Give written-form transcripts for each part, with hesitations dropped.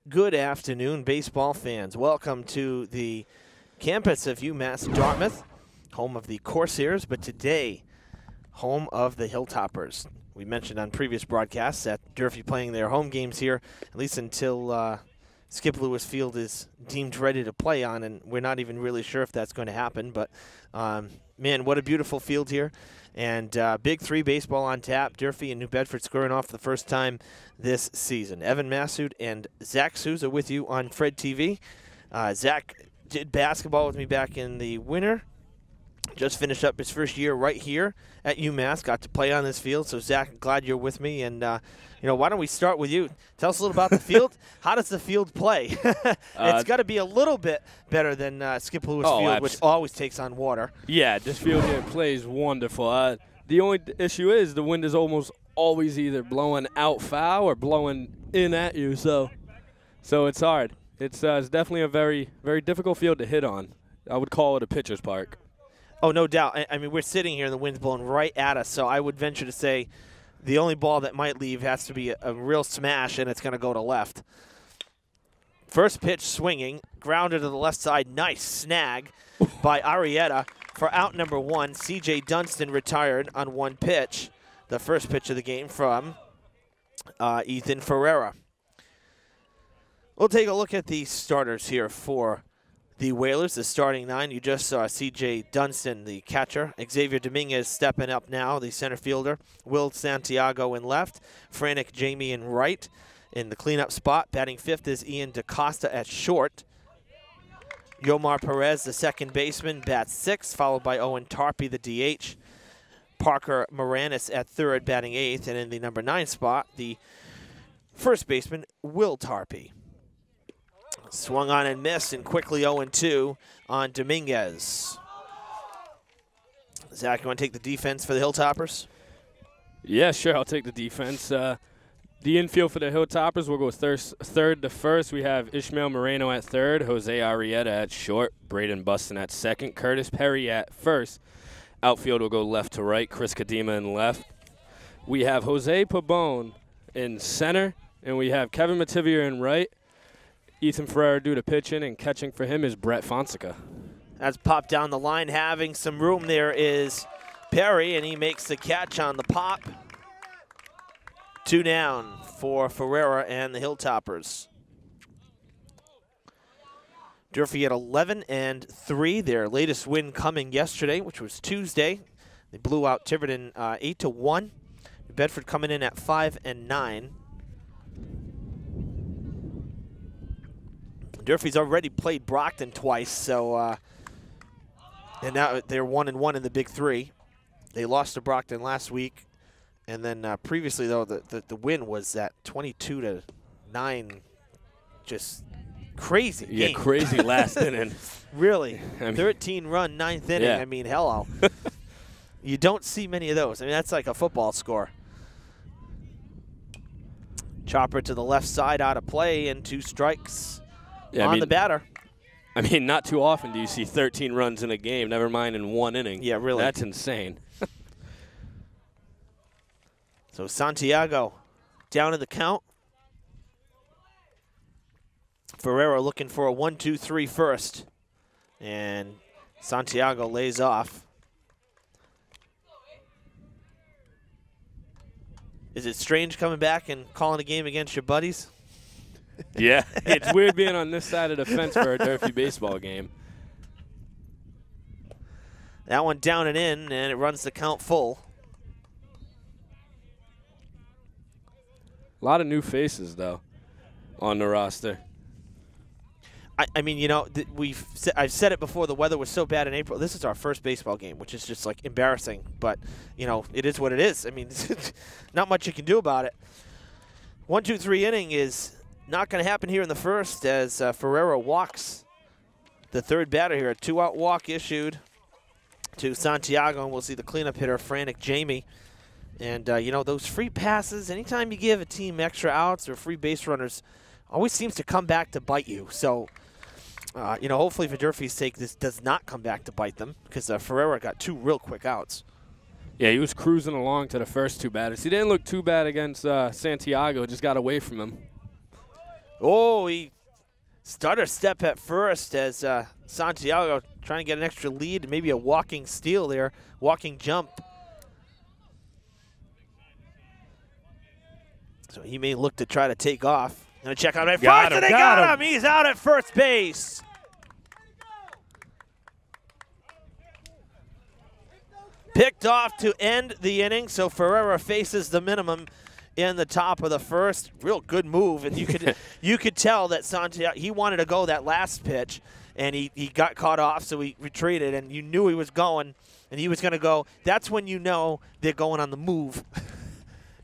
Good afternoon, baseball fans. Welcome to the campus of UMass Dartmouth, home of the Corsairs, but today, home of the Hilltoppers. We mentioned on previous broadcasts that Durfee playing their home games here, at least until Skip Lewis Field is deemed ready to play on, and we're not even really sure if that's going to happen. But, man, what a beautiful field here. And Big Three baseball on tap. Durfee and New Bedford scoring off for the first time this season. Evan Massoud and Zach Souza with you on Fred TV. Zach did basketball with me back in the winter. Just finished up his first year right here at UMass. Got to play on this field. So, Zach, glad you're with me. And, why don't we start with you? Tell us a little about the field. How does the field play? It's got to be a little bit better than Skip Lewis Field, which always takes on water. Yeah, this field here plays wonderful. The only issue is the wind is almost always either blowing out foul or blowing in at you. So it's hard. It's definitely a very, very difficult field to hit on. I would call it a pitcher's park. Oh, no doubt. I mean, we're sitting here and the wind's blowing right at us, so I would venture to say the only ball that might leave has to be a real smash, and it's going to go to left. First pitch swinging, grounded to the left side. Nice snag by Arrieta for out number one. C.J. Dunston retired on one pitch. The first pitch of the game from Ethan Ferreira. We'll take a look at the starters here for the Whalers, the starting nine. You just saw C.J. Dunston, the catcher. Xavier Dominguez stepping up now, the center fielder. Will Santiago in left. Frantic Jamie in right. In the cleanup spot, batting fifth is Ian DaCosta at short. Yomar Perez, the second baseman, bats sixth, followed by Owen Tarpey, the DH. Parker Moranis at third, batting eighth. And in the number 9 spot, the first baseman, Will Tarpey. Swung on and missed, and quickly 0-2 on Dominguez. Zach, you want to take the defense for the Hilltoppers? Yeah, sure, I'll take the defense. The infield for the Hilltoppers will go third to first. We have Ishmael Moreno at third, Jose Arrieta at short, Braden Buston at second, Curtis Perry at first. Outfield will go left to right, Chris Kadima in left. We have Jose Pabon in center, and we have Kevin Mativier in right. Ethan Ferreira due to pitching, and catching for him is Brett Fonseca. That's popped down the line. Having some room there is Perry, and he makes the catch on the pop. 2 down for Ferreira and the Hilltoppers. Durfee at 11-3, their latest win coming yesterday, which was Tuesday. They blew out Tiverton 8-1. Bedford coming in at 5-9. Durfee's already played Brockton twice, so and now they're 1-1 in the Big Three. They lost to Brockton last week, and then previously though the win was that 22-9, just crazy. Yeah, game. crazy last inning. Really, I mean, 13-run ninth inning. Yeah. I mean, hello. You don't see many of those. I mean, that's like a football score. Chopper to the left side, out of play, and 2 strikes. Yeah, on the batter. I mean, not too often do you see 13 runs in a game, never mind in 1 inning. Yeah, really. That's insane. So Santiago down in the count. Ferreira looking for a 1-2-3 first. And Santiago lays off. Is it strange coming back and calling a game against your buddies? Yeah, it's weird being on this side of the fence for a Durfee baseball game. That one down and in, and it runs the count full. A lot of new faces, though, on the roster. I mean, you know, I've said it before, the weather was so bad in April. This is our first baseball game, which is just, like, embarrassing. But, you know, it is what it is. I mean, not much you can do about it. 1-2-3 inning is not going to happen here in the first as Ferreira walks the third batter here. A 2-out walk issued to Santiago, and we'll see the cleanup hitter, Frantic Jamie. And, you know, those free passes, anytime you give a team extra outs or free base runners, always seems to come back to bite you. So, you know, hopefully for Durfee's sake, this does not come back to bite them because Ferreira got 2 real quick outs. Yeah, he was cruising along to the first 2 batters. He didn't look too bad against Santiago, just got away from him. Oh, he stutter step at first as Santiago trying to get an extra lead, maybe a walking steal there, walking jump. So he may look to try to take off. Gonna check out at first, and they got him. He's out at first base. Picked off to end the inning, so Ferreira faces the minimum in the top of the first. Real good move, and you could tell that Santiago, he wanted to go that last pitch, and he got caught off, so he retreated, and you knew he was going, and he was going to go. That's when you know they're going on the move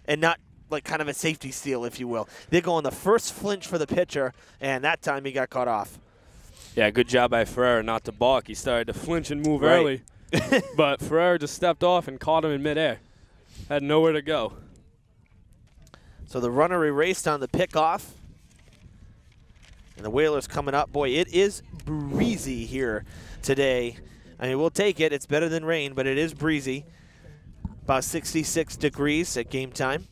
and not like kind of a safety steal, if you will. They're going the first flinch for the pitcher, and that time he got caught off. Yeah, good job by Ferreira not to balk. He started to flinch and move early. But Ferreira just stepped off and caught him in midair. Had nowhere to go. So the runner erased on the pickoff. And the Whalers coming up. Boy, it is breezy here today. I mean, we'll take it. It's better than rain, but it is breezy. About 66 degrees at game time.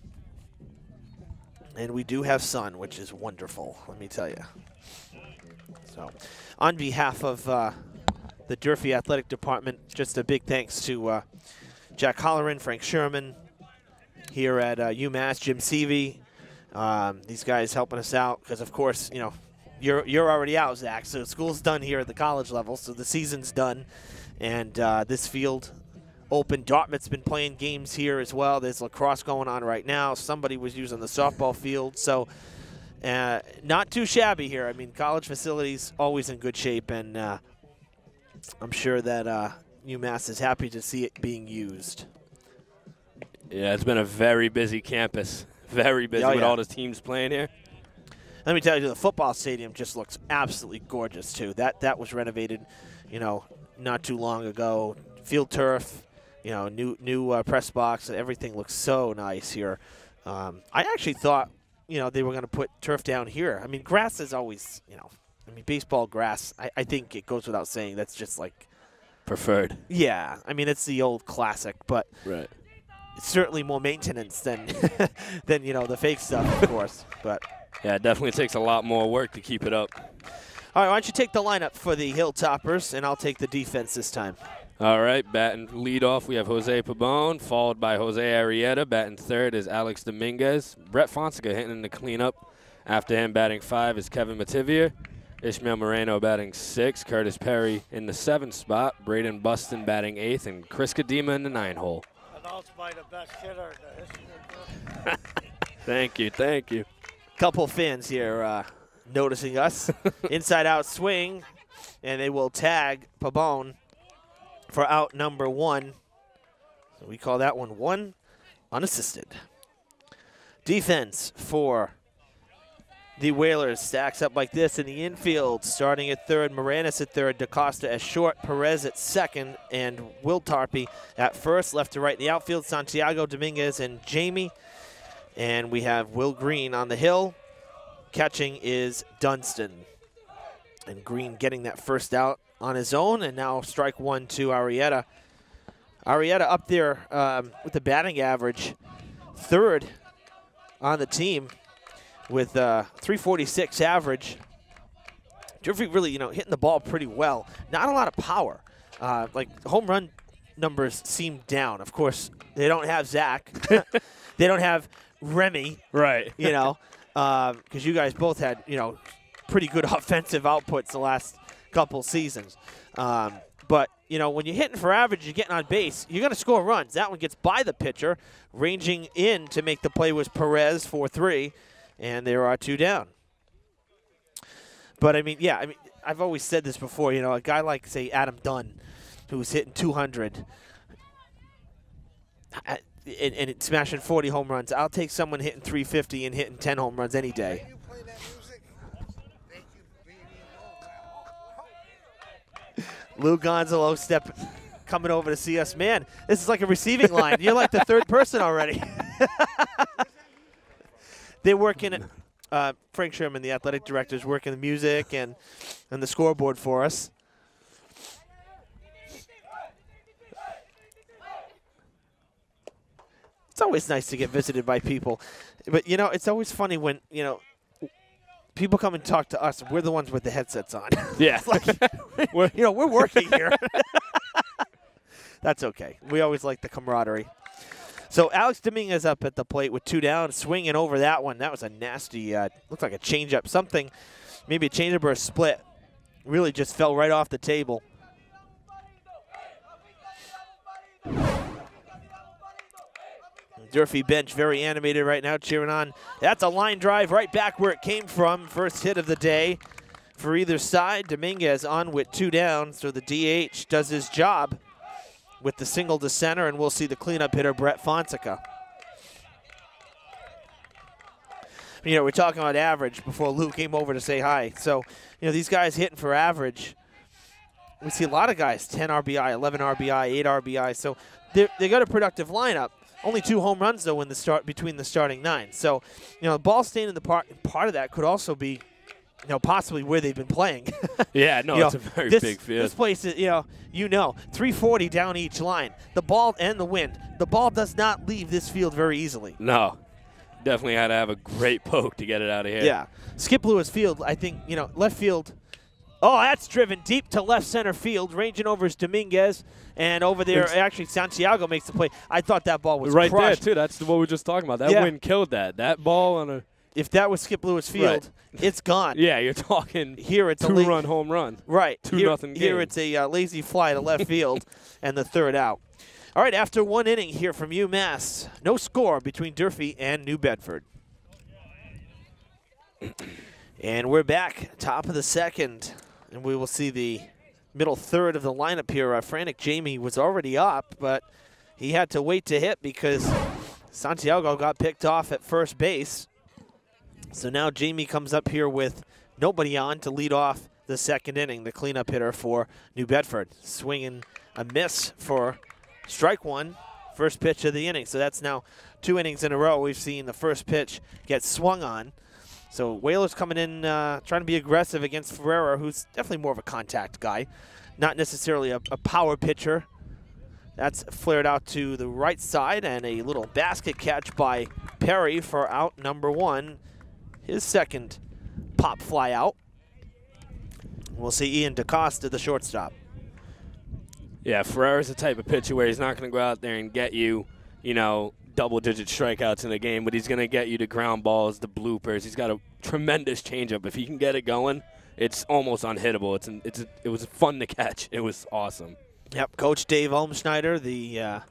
And we do have sun, which is wonderful, let me tell you. So on behalf of the Durfee Athletic Department, just a big thanks to Jack Holleran, Frank Sherman here at UMass, Jim Seavey. These guys helping us out because, of course, you know, you're already out, Zach. So school's done here at the college level, so the season's done. And this field open. Dartmouth's been playing games here as well. There's lacrosse going on right now. Somebody was using the softball field. So not too shabby here. I mean, college facilities always in good shape, and I'm sure that UMass is happy to see it being used. Yeah, it's been a very busy campus. Very busy with all the teams playing here. Let me tell you, the football stadium just looks absolutely gorgeous, too. That was renovated, you know, not too long ago. Field turf, you know, new press box. Everything looks so nice here. I actually thought, you know, they were going to put turf down here. I mean, grass is always, you know, I mean, baseball grass, I think it goes without saying. That's just like preferred. Yeah. I mean, it's the old classic, but right. It's certainly more maintenance than, than, you know, the fake stuff, of course. But yeah, it definitely takes a lot more work to keep it up. All right, why don't you take the lineup for the Hilltoppers, and I'll take the defense this time. All right, batting lead off, we have Jose Pabon, followed by Jose Arrieta. Batting third is Alex Dominguez. Brett Fonseca hitting in the cleanup. After him, batting 5 is Kevin Mativier. Ishmael Moreno batting 6. Curtis Perry in the 7th spot. Braden Buston batting 8th. And Chris Kadima in the 9 hole. Announced by the best hitter in the history of Durfee. Thank you, thank you. Couple fans here noticing us. Inside-out swing, and they will tag Pabon for out number 1. So we call that one unassisted. Defense for the Whalers stacks up like this in the infield. Starting at third, Moranis at third, DaCosta at short, Perez at second, and Will Tarpey at first. Left to right in the outfield, Santiago, Dominguez, and Jamie. And we have Will Green on the hill. Catching is Dunstan. And Green getting that first out on his own, and now strike 1 to Arrieta. Arrieta up there with the batting average, third on the team with 346 average. Durfee really, you know, hitting the ball pretty well. Not a lot of power. Like home run numbers seem down. Of course, they don't have Zach. They don't have Remy. Right. You know, because you guys both had, you know, pretty good offensive outputs the last couple seasons. But, you know, when you're hitting for average, you're getting on base, you're going to score runs. That one gets by the pitcher. Ranging in to make the play was Perez for 3, and there are 2 down. But, I mean, yeah, I mean, I've always said this before, you know, a guy like, say, Adam Dunn, who's hitting 200 and smashing 40 home runs. I'll take someone hitting 350 and hitting 10 home runs any day. Lou Gonzalo coming over to see us. Man, this is like a receiving line. You're like the third person already. They're working at Frank Sherman, the athletic director, is working the music and the scoreboard for us. It's always nice to get visited by people. But, you know, it's always funny when, you know, people come and talk to us. We're the ones with the headsets on. Yeah. We're working here. That's okay. We always like the camaraderie. So Alex Dominguez up at the plate with 2 down, swinging over that one. That was a nasty, looked like a changeup. Something, maybe a changeup or a split. Really just fell right off the table. Durfee bench very animated right now, cheering on. That's a line drive right back where it came from. First hit of the day for either side. Dominguez on with 2 down, so the DH does his job with the single to center, and we'll see the cleanup hitter, Brett Fonseca. You know, we're talking about average before Lou came over to say hi. So, you know, these guys hitting for average. We see a lot of guys, 10 RBI, 11 RBI, 8 RBI. So they got a productive lineup. Only 2 home runs, though, in the start between the starting 9. So, you know, the ball staying in the park, part of that could also be, you know, possibly where they've been playing. Yeah, no, it's a very big field. This place is, you know, 340 down each line. The ball and the wind. The ball does not leave this field very easily. No. Definitely had to have a great poke to get it out of here. Yeah. Skip Lewis Field, I think, you know, left field. Oh, that's driven deep to left center field. Ranging over is Dominguez. And over there, actually, Santiago makes the play. I thought that ball was right crushed. there, too. That's what we were just talking about. That wind killed that. That ball on a... If that was Skip Lewis Field, it's gone. Yeah, you're talking here it's 2-run home run. Right. 2-0 game. Here it's a lazy fly to left field and the 3rd out. All right, after 1 inning here from UMass, no score between Durfee and New Bedford. And we're back, top of the 2nd, and we will see the middle 3rd of the lineup here. Frantic Jamie was already up, but he had to wait to hit because Santiago got picked off at first base. So now Jamie comes up here with nobody on to lead off the 2nd inning, the cleanup hitter for New Bedford. Swinging a miss for strike 1, first pitch of the inning. So that's now 2 innings in a row. We've seen the first pitch get swung on. So Whalers coming in trying to be aggressive against Ferreira, who's definitely more of a contact guy, not necessarily a power pitcher. That's flared out to the right side, and a little basket catch by Perry for out number 1. His 2nd pop fly out. We'll see Ian DaCosta, the shortstop. Yeah, Ferreira's the type of pitcher where he's not going to go out there and get you, you know, double-digit strikeouts in a game, but he's going to get you the ground balls, the bloopers. He's got a tremendous changeup. If he can get it going, it's almost unhittable. It was fun to catch. It was awesome. Yep, Coach Dave Olmschneider, the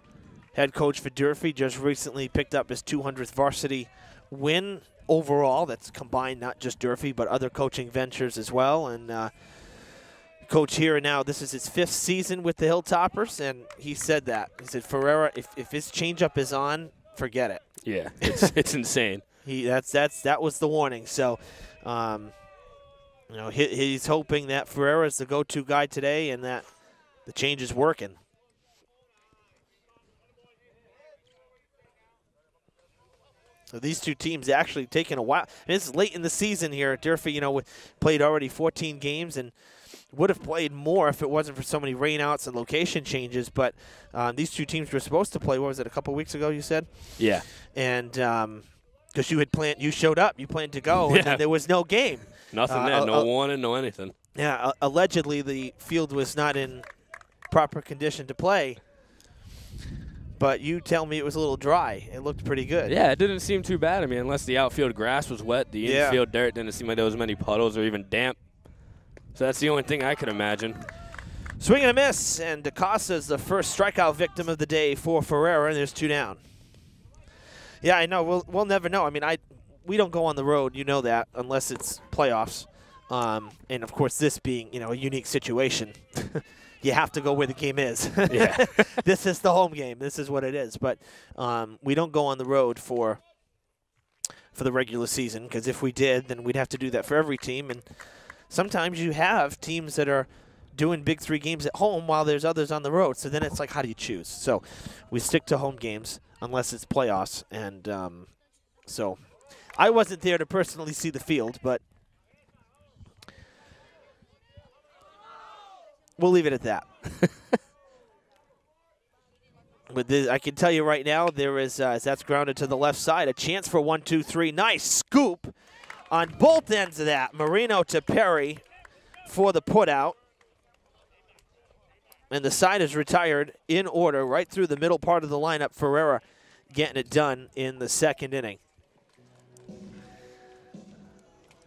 head coach for Durfee, just recently picked up his 200th varsity win overall. That's combined not just Durfee, but other coaching ventures as well. And coach here now, this is his 5th season with the Hilltoppers, and he said that. He said, Ferreira, if his changeup is on, forget it. Yeah, it's insane. That was the warning. So, you know, he's hoping that Ferreira is the go-to guy today and that the change is working. So these two teams actually taking a while. And it's late in the season here. Durfee, you know, played already 14 games and would have played more if it wasn't for so many rainouts and location changes. But these two teams were supposed to play, what was it, a couple weeks ago, you said? Yeah. And because you showed up, you planned to go, and then there was no game. Nothing there, no warning, no anything. Yeah, allegedly the field was not in proper condition to play. But you tell me it was a little dry. It looked pretty good. Yeah, it didn't seem too bad. I mean, unless the outfield grass was wet, the infield dirt didn't seem like there was many puddles or even damp. So that's the only thing I could imagine. Swing and a miss, and DaCosta is the first strikeout victim of the day for Ferreira, and there's 2 down. Yeah, I know. We'll never know. I mean, we don't go on the road, you know that, unless it's playoffs. And, of course, this being, you know, a unique situation. You have to go where the game is. Yeah. This is the home game. This is what it is. But we don't go on the road for the regular season, because if we did, then we'd have to do that for every team. And sometimes you have teams that are doing big 3 games at home while there's others on the road. So then it's like, how do you choose? So we stick to home games unless it's playoffs. And so I wasn't there to personally see the field, but we'll leave it at that. But I can tell you right now, there is, as that's grounded to the left side, a chance for 1-2-3. Nice scoop on both ends of that. Moreno to Perry for the putout. And the side is retired in order right through the middle part of the lineup. Ferreira getting it done in the second inning.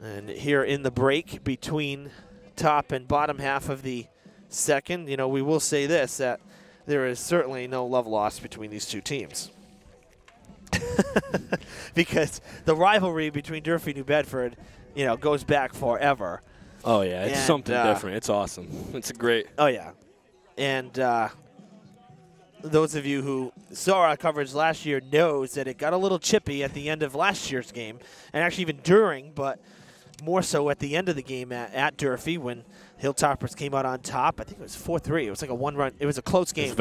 And here in the break between top and bottom half of the second, you know, we will say this, that there is certainly no love lost between these two teams. Because the rivalry between Durfee and New Bedford, you know, goes back forever. Oh, yeah, it's something different. It's awesome. It's great. Oh, yeah. And those of you who saw our coverage last year knows that it got a little chippy at the end of last year's game, and actually even during, but more so at the end of the game at Durfee when Hilltoppers came out on top. I think it was 4-3. It was like a one-run. It was a close game.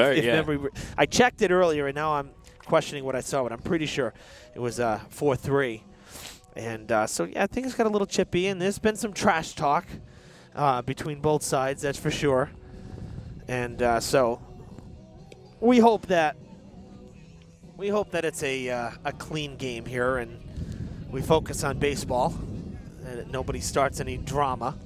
I checked it earlier, and now I'm questioning what I saw, but I'm pretty sure it was 4-3. And so, yeah, things got a little chippy, and there's been some trash talk between both sides, that's for sure. And so we hope that it's a clean game here, and we focus on baseball, and that nobody starts any drama.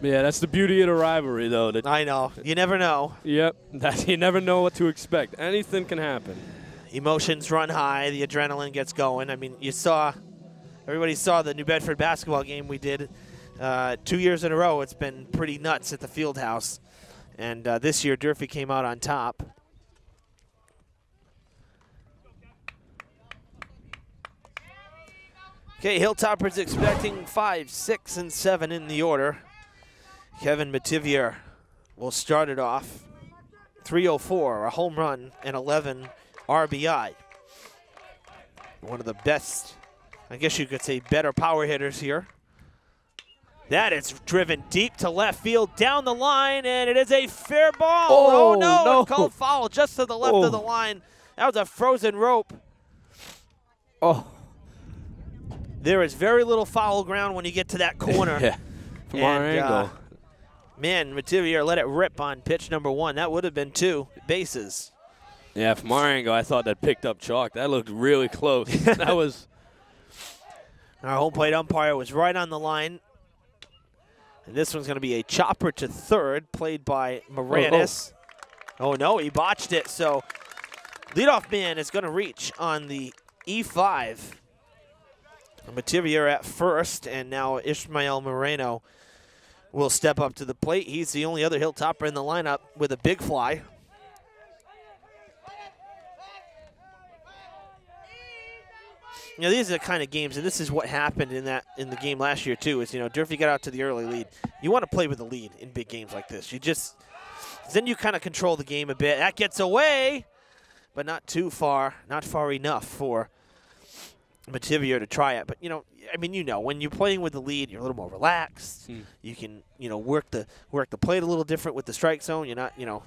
Yeah, that's the beauty of the rivalry, though. I know. You never know. Yep. You never know what to expect. Anything can happen. Emotions run high. The adrenaline gets going. I mean, everybody saw the New Bedford basketball game we did 2 years in a row. It's been pretty nuts at the field house. And this year, Durfee came out on top. Okay, Hilltoppers expecting 5, 6, and 7 in the order. Kevin Mativier will start it off. 304, a home run, and 11 RBI. One of the best, I guess you could say, better power hitters here. That is driven deep to left field, down the line, and it is a fair ball. Oh no, it's called foul just to the left of the line. That was a frozen rope. Oh. There is very little foul ground when you get to that corner. Yeah, from our angle. Man, Mativier let it rip on pitch number 1. That would have been 2 bases. Yeah, from our angle, I thought that picked up chalk. That looked really close. That was. Our home plate umpire was right on the line. And this one's going to be a chopper to third, played by Moranis. Oh, no, he botched it. So leadoff man is going to reach on the E5. Mativier at first, and now Ishmael Moreno will step up to the plate. He's the only other Hilltopper in the lineup with a big fly. You know, these are the kind of games, and this is what happened in the game last year too. Is, you know, Durfee got out to the early lead. You want to play with the lead in big games like this. Then you kind of control the game a bit. That gets away, but not too far, not far enough for Mativier to try it. But, you know, I mean, you know, when you're playing with the lead, you're a little more relaxed. You can, you know, work the plate a little different with the strike zone. You're not, you know,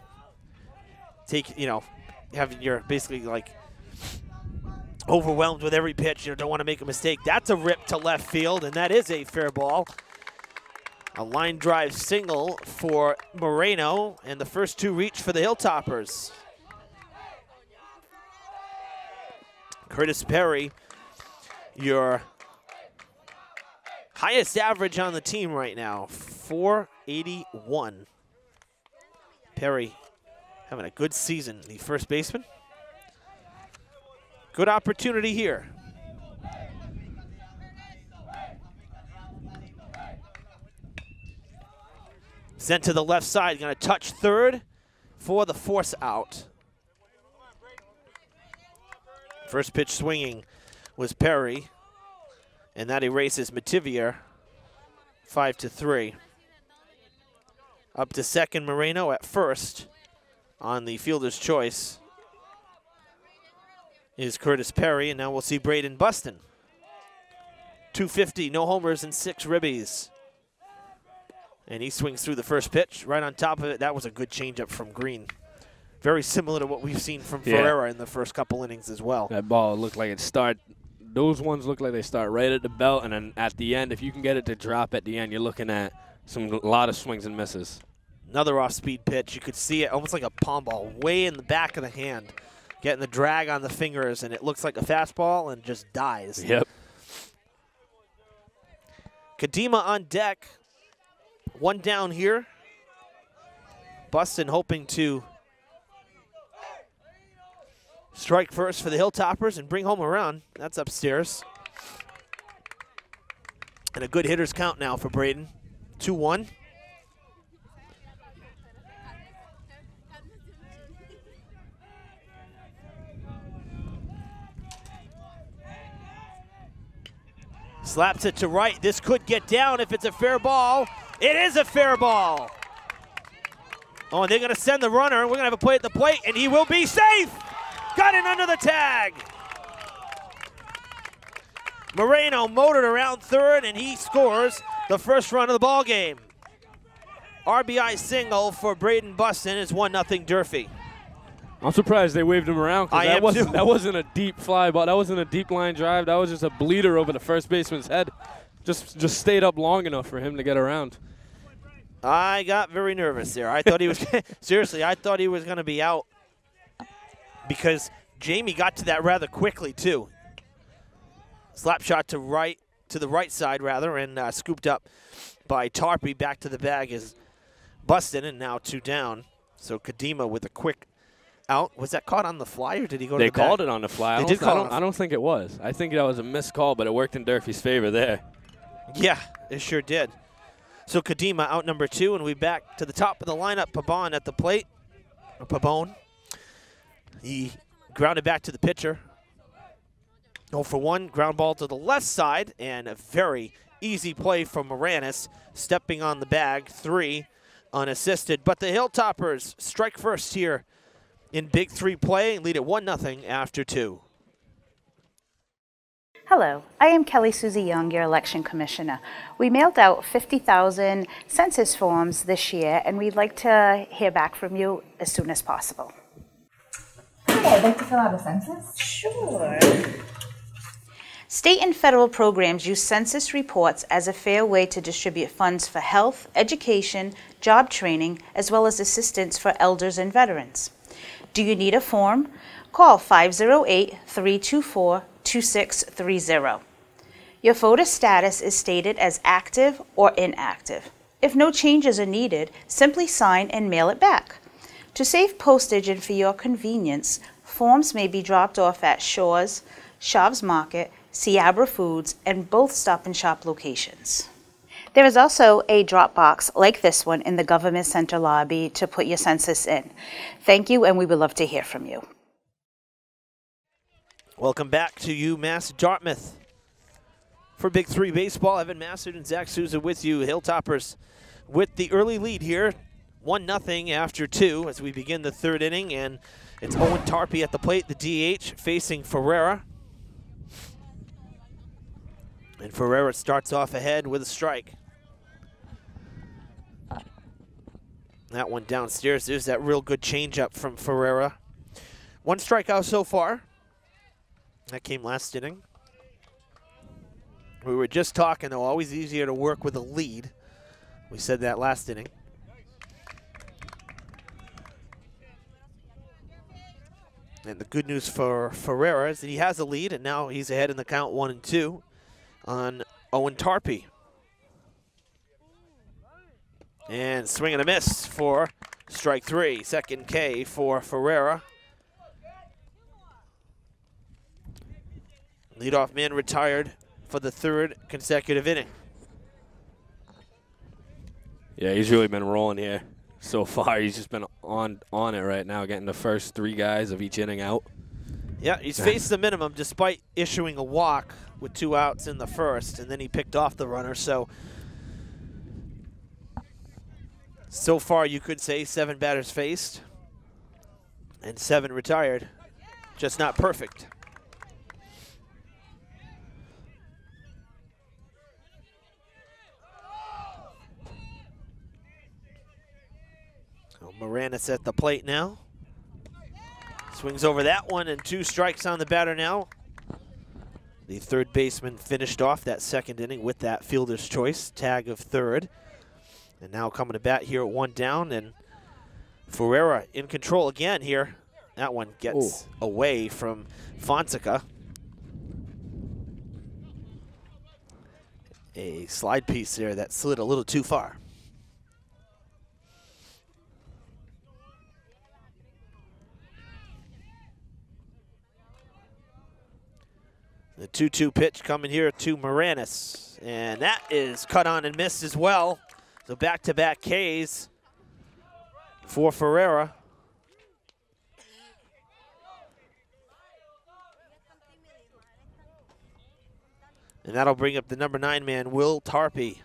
you're basically like overwhelmed with every pitch. You know, don't want to make a mistake. That's a rip to left field, and that is a fair ball. A line drive single for Moreno, and the first 2 reach for the Hilltoppers. Curtis Perry, your highest average on the team right now, 481. Perry having a good season, the first baseman. Good opportunity here. Sent to the left side, going to touch third for the force out. First pitch swinging was Perry, and that erases Mativier, 5-3. Up to second, Moreno at first on the fielder's choice is Curtis Perry, and now we'll see Braden Buston. 250, no homers and 6 ribbies. And he swings through the first pitch, right on top of it. That was a good changeup from Green. Very similar to what we've seen from Ferreira in the first couple innings as well. That ball looked like those ones look like they start right at the belt, and then at the end, if you can get it to drop at the end, you're looking at a lot of swings and misses. Another off-speed pitch. You could see it almost like a palm ball way in the back of the hand getting the drag on the fingers, and it looks like a fastball and just dies. Yep. Kadima on deck. One down here. Buston hoping to strike first for the Hilltoppers and bring home a run. That's upstairs. And a good hitter's count now for Braden. 2-1. Slaps it to right. This could get down if it's a fair ball. It is a fair ball. Oh, and they're going to send the runner. We're going to have a play at the plate, and he will be safe. Got it under the tag. Moreno motored around third, and he scores the first run of the ball game. RBI single for Braden Buston is 1-0 Durfee. I'm surprised they waved him around because that wasn't a deep fly ball. That wasn't a deep line drive. That was just a bleeder over the first baseman's head. Just stayed up long enough for him to get around. I got very nervous there. I thought he was seriously. I thought he was going to be out because Jamie got to that rather quickly too. Slap shot to the right side rather, and scooped up by Tarpey. Back to the bag is Buston, and now 2 down. So Kadima with a quick out. Was that caught on the fly, or did he go to the bag? They called it on the fly. I don't think it was. I think that was a missed call, but it worked in Durfee's favor there. Yeah, it sure did. So Kadima out number 2, and we back to the top of the lineup. Pabon at the plate. Or Pabon. He grounded back to the pitcher. 0-for-1, ground ball to the left side, and a very easy play from Moranis, stepping on the bag, 3 unassisted. But the Hilltoppers strike first here in Big 3 play and lead it 1-0 after 2. Hello, I am Kelly Susie Young, your election commissioner. We mailed out 50,000 census forms this year, and we'd like to hear back from you as soon as possible. Hi, I'd like to fill out a census. Sure. State and federal programs use census reports as a fair way to distribute funds for health, education, job training, as well as assistance for elders and veterans. Do you need a form? Call 508-324-2630. Your voter status is stated as active or inactive. If no changes are needed, simply sign and mail it back. To save postage and for your convenience, forms may be dropped off at Shaw's, Shav's Market, Seabra Foods, and both Stop and Shop locations. There is also a drop box like this one in the Government Center lobby to put your census in. Thank you, and we would love to hear from you. Welcome back to UMass Dartmouth. For Big 3 baseball, Evan Massard and Zach Souza with you. Hilltoppers with the early lead here, 1-0 after 2 as we begin the 3rd inning, and it's Owen Tarpey at the plate, the DH, facing Ferreira. And Ferreira starts off ahead with a strike. That one downstairs. There's that real good changeup from Ferreira. 1 strikeout so far. That came last inning. We were just talking, though, always easier to work with a lead. We said that last inning. And the good news for Ferreira is that he has a lead, and now he's ahead in the count 1-2 on Owen Tarpey. And swing and a miss for strike 3. Second K for Ferreira. Leadoff man retired for the 3rd consecutive inning. Yeah, he's really been rolling here so far. He's just been on it right now, getting the first 3 guys of each inning out. Yeah, he's faced the minimum despite issuing a walk with 2 outs in the 1st, and then he picked off the runner. So far you could say 7 batters faced and 7 retired. Just not perfect. So Moranis at the plate now. Swings over that one, and 2 strikes on the batter now. The 3rd baseman finished off that 2nd inning with that fielder's choice, tag of 3rd. And now coming to bat here at 1 down, and Ferreira in control again here That one gets away from Fonseca. A slide piece there that slid a little too far. The 2-2 pitch coming here to Moranis. And that is cut on and missed as well. So back-to-back Ks for Ferreira. And that'll bring up the number 9 man, Will Tarpey,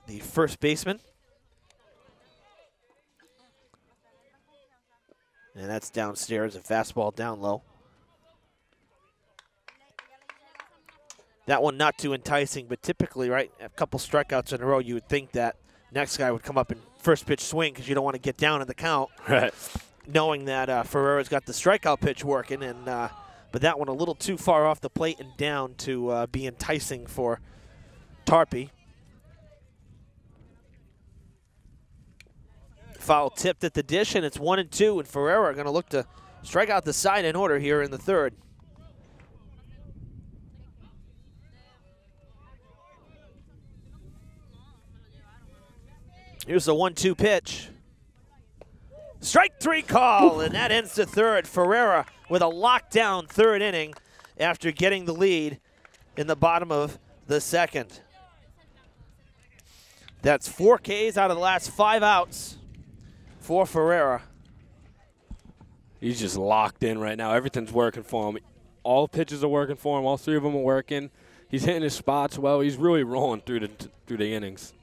the first baseman. And that's downstairs, a fastball down low. That one not too enticing, but typically, right, a couple strikeouts in a row, you would think that next guy would come up and first pitch swing because you don't want to get down in the count. Right. Knowing that Ferreira's got the strikeout pitch working, and but that one a little too far off the plate and down to be enticing for Tarpey. Foul tipped at the dish, and it's 1-2, and Ferreira going to look to strike out the side in order here in the third. Here's the 1-2 pitch. Strike 3 call, and that ends the third. Ferreira with a lockdown third inning after getting the lead in the bottom of the second. That's 4 Ks out of the last 5 outs for Ferreira. He's just locked in right now. Everything's working for him. All pitches are working for him. All 3 of them are working. He's hitting his spots well. He's really rolling through the innings.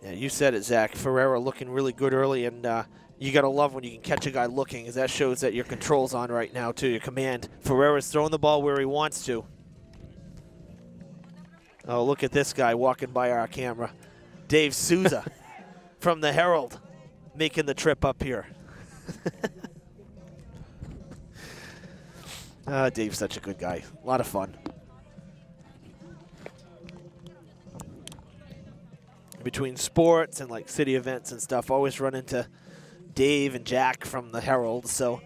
Yeah, you said it, Zach. Ferreira looking really good early, and you got to love when you can catch a guy looking, because that shows that your control's on right now, too, your command. Ferreira's throwing the ball where he wants to. Oh, look at this guy walking by our camera. Dave Souza from the Herald making the trip up here. Dave's such a good guy. A lot of fun. Between sports and like city events and stuff, always run into Dave and Jack from the Herald, so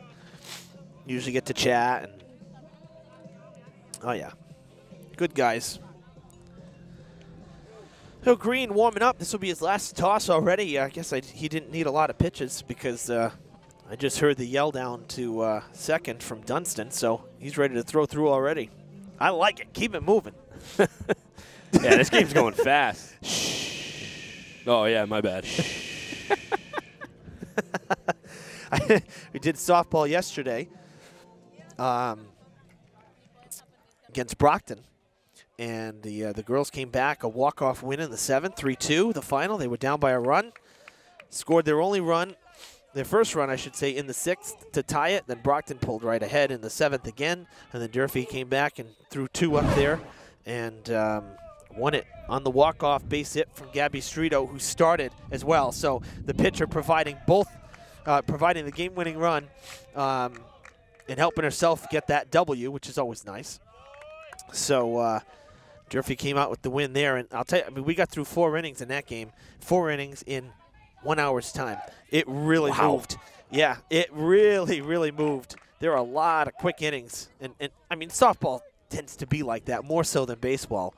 usually get to chat. And oh yeah, good guys. So Green warming up. This will be his last toss already. I guess he didn't need a lot of pitches because I just heard the yell down to second from Dunstan, so he's ready to throw through already. I like it. Keep it moving. Yeah, this game's going fast. Oh, yeah, my bad. We did softball yesterday against Brockton, and the girls came back, a walk-off win in the 7th, 3-2, the final. They were down by a run, scored their only run, their first run, I should say, in the 6th to tie it. Then Brockton pulled right ahead in the 7th again, and then Durfee came back and threw 2 up there, and won it on the walk-off base hit from Gabby Strito, who started as well. So the pitcher providing the game-winning run and helping herself get that W, which is always nice. So Durfee came out with the win there, and I'll tell you, I mean, we got through 4 innings in that game, 4 innings in 1 hour's time. It really moved. Yeah, it really, really moved. There are a lot of quick innings, and I mean, softball tends to be like that, more so than baseball.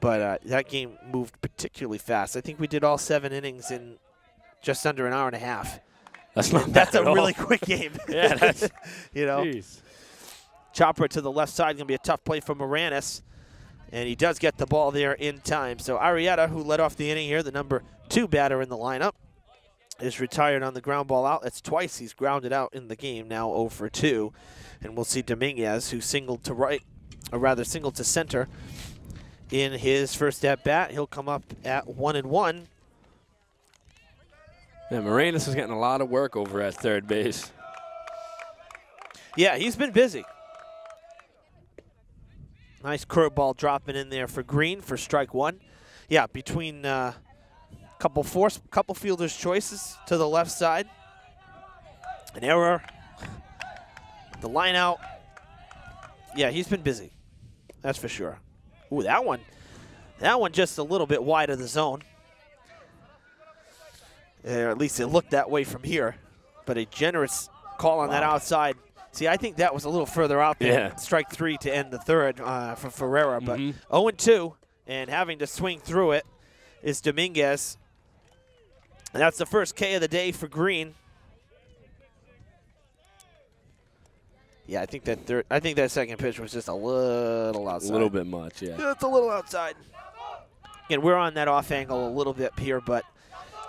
But that game moved particularly fast. I think we did all 7 innings in just under an hour and a half. That's not That's bad a at really all. quick game. Yeah, that's, you know. Geez. Chopper to the left side, going to be a tough play for Moranis. And he does get the ball there in time. So Arrieta, who led off the inning here, the number 2 batter in the lineup, is retired on the ground ball out. That's twice he's grounded out in the game, now 0 for 2. And we'll see Dominguez, who singled to right, or rather singled to center in his first at-bat. He'll come up at 1-1. Yeah, Moranis is getting a lot of work over at third base. Yeah, he's been busy. Nice curveball dropping in there for Green for strike 1. Yeah, between couple fielders' choices to the left side. An error. The line out. Yeah, he's been busy. That's for sure. Ooh, that one just a little bit wide of the zone. At least it looked that way from here. But a generous call on that outside. See, I think that was a little further out there. Yeah. Strike 3 to end the third for Ferreira. But 0-2, and having to swing through it is Dominguez. And that's the first K of the day for Green. Yeah, I think that second pitch was just a little outside. A little bit much, yeah. Yeah, it's a little outside. Again, we're on that off angle a little bit here, but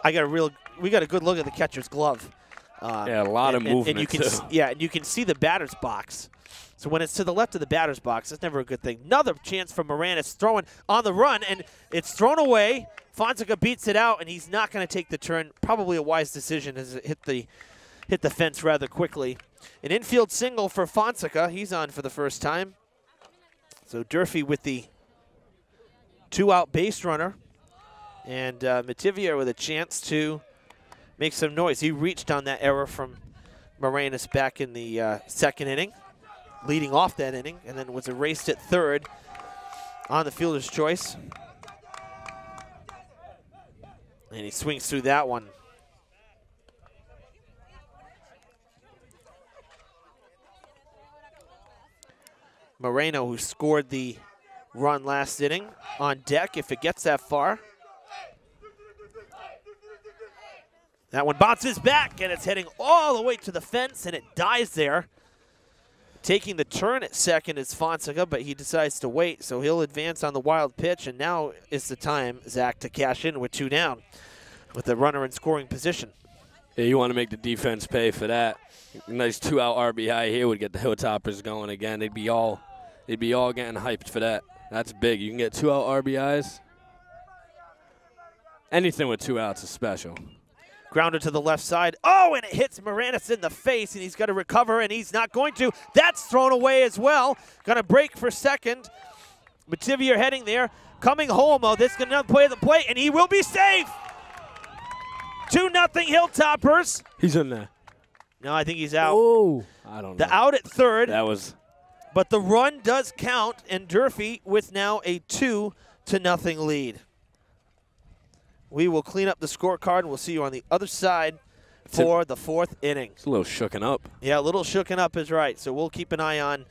we got a good look at the catcher's glove. Yeah, a lot of movement, and you can too. Yeah, and you can see the batter's box. So when it's to the left of the batter's box, that's never a good thing. Another chance for Moranis throwing on the run, and it's thrown away. Fonseca beats it out, and he's not going to take the turn. Probably a wise decision as it hit the fence rather quickly. An infield single for Fonseca. He's on for the first time. So Durfee with the 2-out base runner, and Mativier with a chance to make some noise. He reached on that error from Moranis back in the second inning, leading off that inning, and then was erased at third on the fielder's choice. And he swings through that one. Moreno, who scored the run last inning, on deck if it gets that far. That one bounces back, and it's heading all the way to the fence, and it dies there. Taking the turn at second is Fonseca, but he decides to wait, so he'll advance on the wild pitch, and now is the time, Zach, to cash in with 2 down with the runner in scoring position. Yeah, you want to make the defense pay for that. A nice 2-out RBI here would get the Hilltoppers going again. They'd be all getting hyped for that. That's big. You can get 2-out RBIs. Anything with 2 outs is special. Grounded to the left side. Oh, and it hits Moranis in the face, and he's going to recover, and he's not going to. That's thrown away as well. Going to break for second. Mativier heading there. Coming home, oh, this is going to play the plate, and he will be safe. 2-0 Hilltoppers. He's in there. No, I think he's out. Oh, I don't know. The out at third. That was. But the run does count, and Durfee with now a 2-0 lead. We will clean up the scorecard, and we'll see you on the other side for the fourth inning. It's a little shooken up. Yeah, a little shooken up is right. So we'll keep an eye on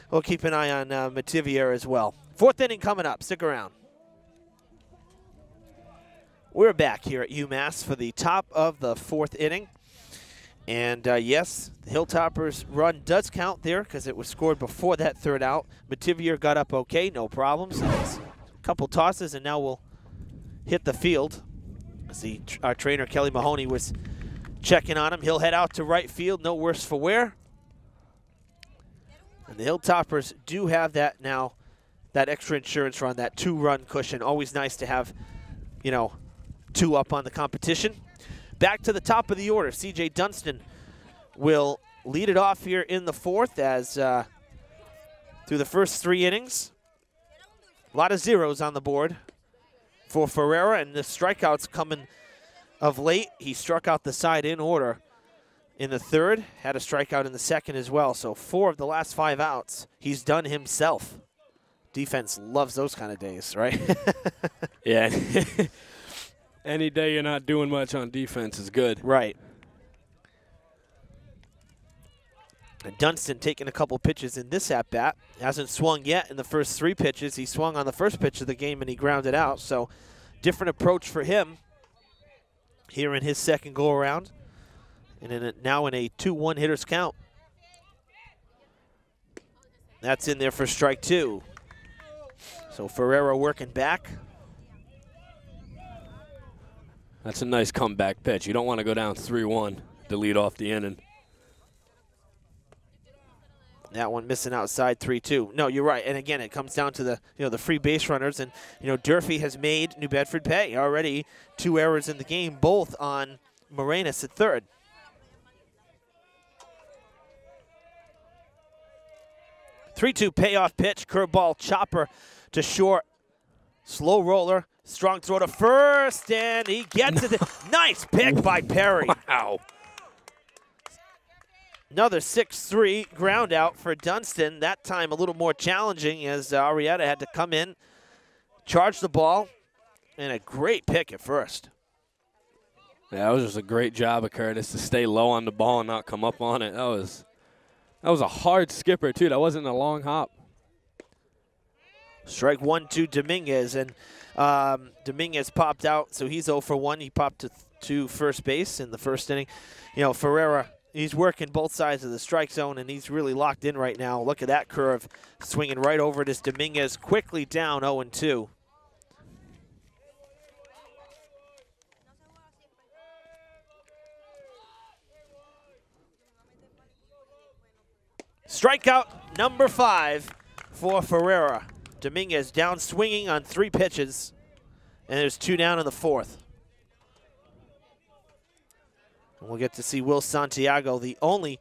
Mativier as well. Fourth inning coming up. Stick around. We're back here at UMass for the top of the fourth inning. And, yes, the Hilltoppers' run does count there because it was scored before that third out. Mativier got up okay, no problems. A couple tosses, and now we'll hit the field. As our trainer, Kelly Mahoney, was checking on him. He'll head out to right field, no worse for wear. And the Hilltoppers do have that now, that extra insurance run, that 2-run cushion. Always nice to have, 2 up on the competition. Back to the top of the order. C.J. Dunston will lead it off here in the fourth as through the first 3 innings. A lot of zeros on the board for Ferreira, and the strikeouts coming of late. He struck out the side in order in the third, had a strikeout in the second as well. So 4 of the last 5 outs he's done himself. Defense loves those kind of days, right? Yeah. Any day you're not doing much on defense is good. Right. And Dunston taking a couple pitches in this at-bat. Hasn't swung yet in the first 3 pitches. He swung on the first pitch of the game, and he grounded out. So different approach for him here in his second go-around. And now in a 2-1 hitter's count. That's in there for strike 2. So Ferreira working back. That's a nice comeback pitch. You don't want to go down 3-1 to lead off the inning. That one missing outside 3-2. No, you're right. And again, it comes down to the the free base runners, and Durfee has made New Bedford pay already. 2 errors in the game, both on Moranis at third. Three-2 payoff pitch, curveball chopper to short, slow roller, strong throw to first, and he gets it. Nice pick by Perry. Wow. Another 6-3 ground out for Dunston, that time a little more challenging as Arrieta had to come in, charge the ball, and a great pick at first. Yeah, that was just a great job of Curtis to stay low on the ball and not come up on it. That was a hard skipper, too. That wasn't a long hop. Strike 1 to Dominguez, and Dominguez popped out, so he's 0 for 1. He popped to first base in the first inning. You know, Ferreira, he's working both sides of the strike zone, and he's really locked in right now. Look at that curve, swinging right over this Dominguez, quickly down 0-2. Strikeout number 5 for Ferreira. Dominguez down swinging on 3 pitches, and there's 2 down in the 4th. And we'll get to see Will Santiago, the only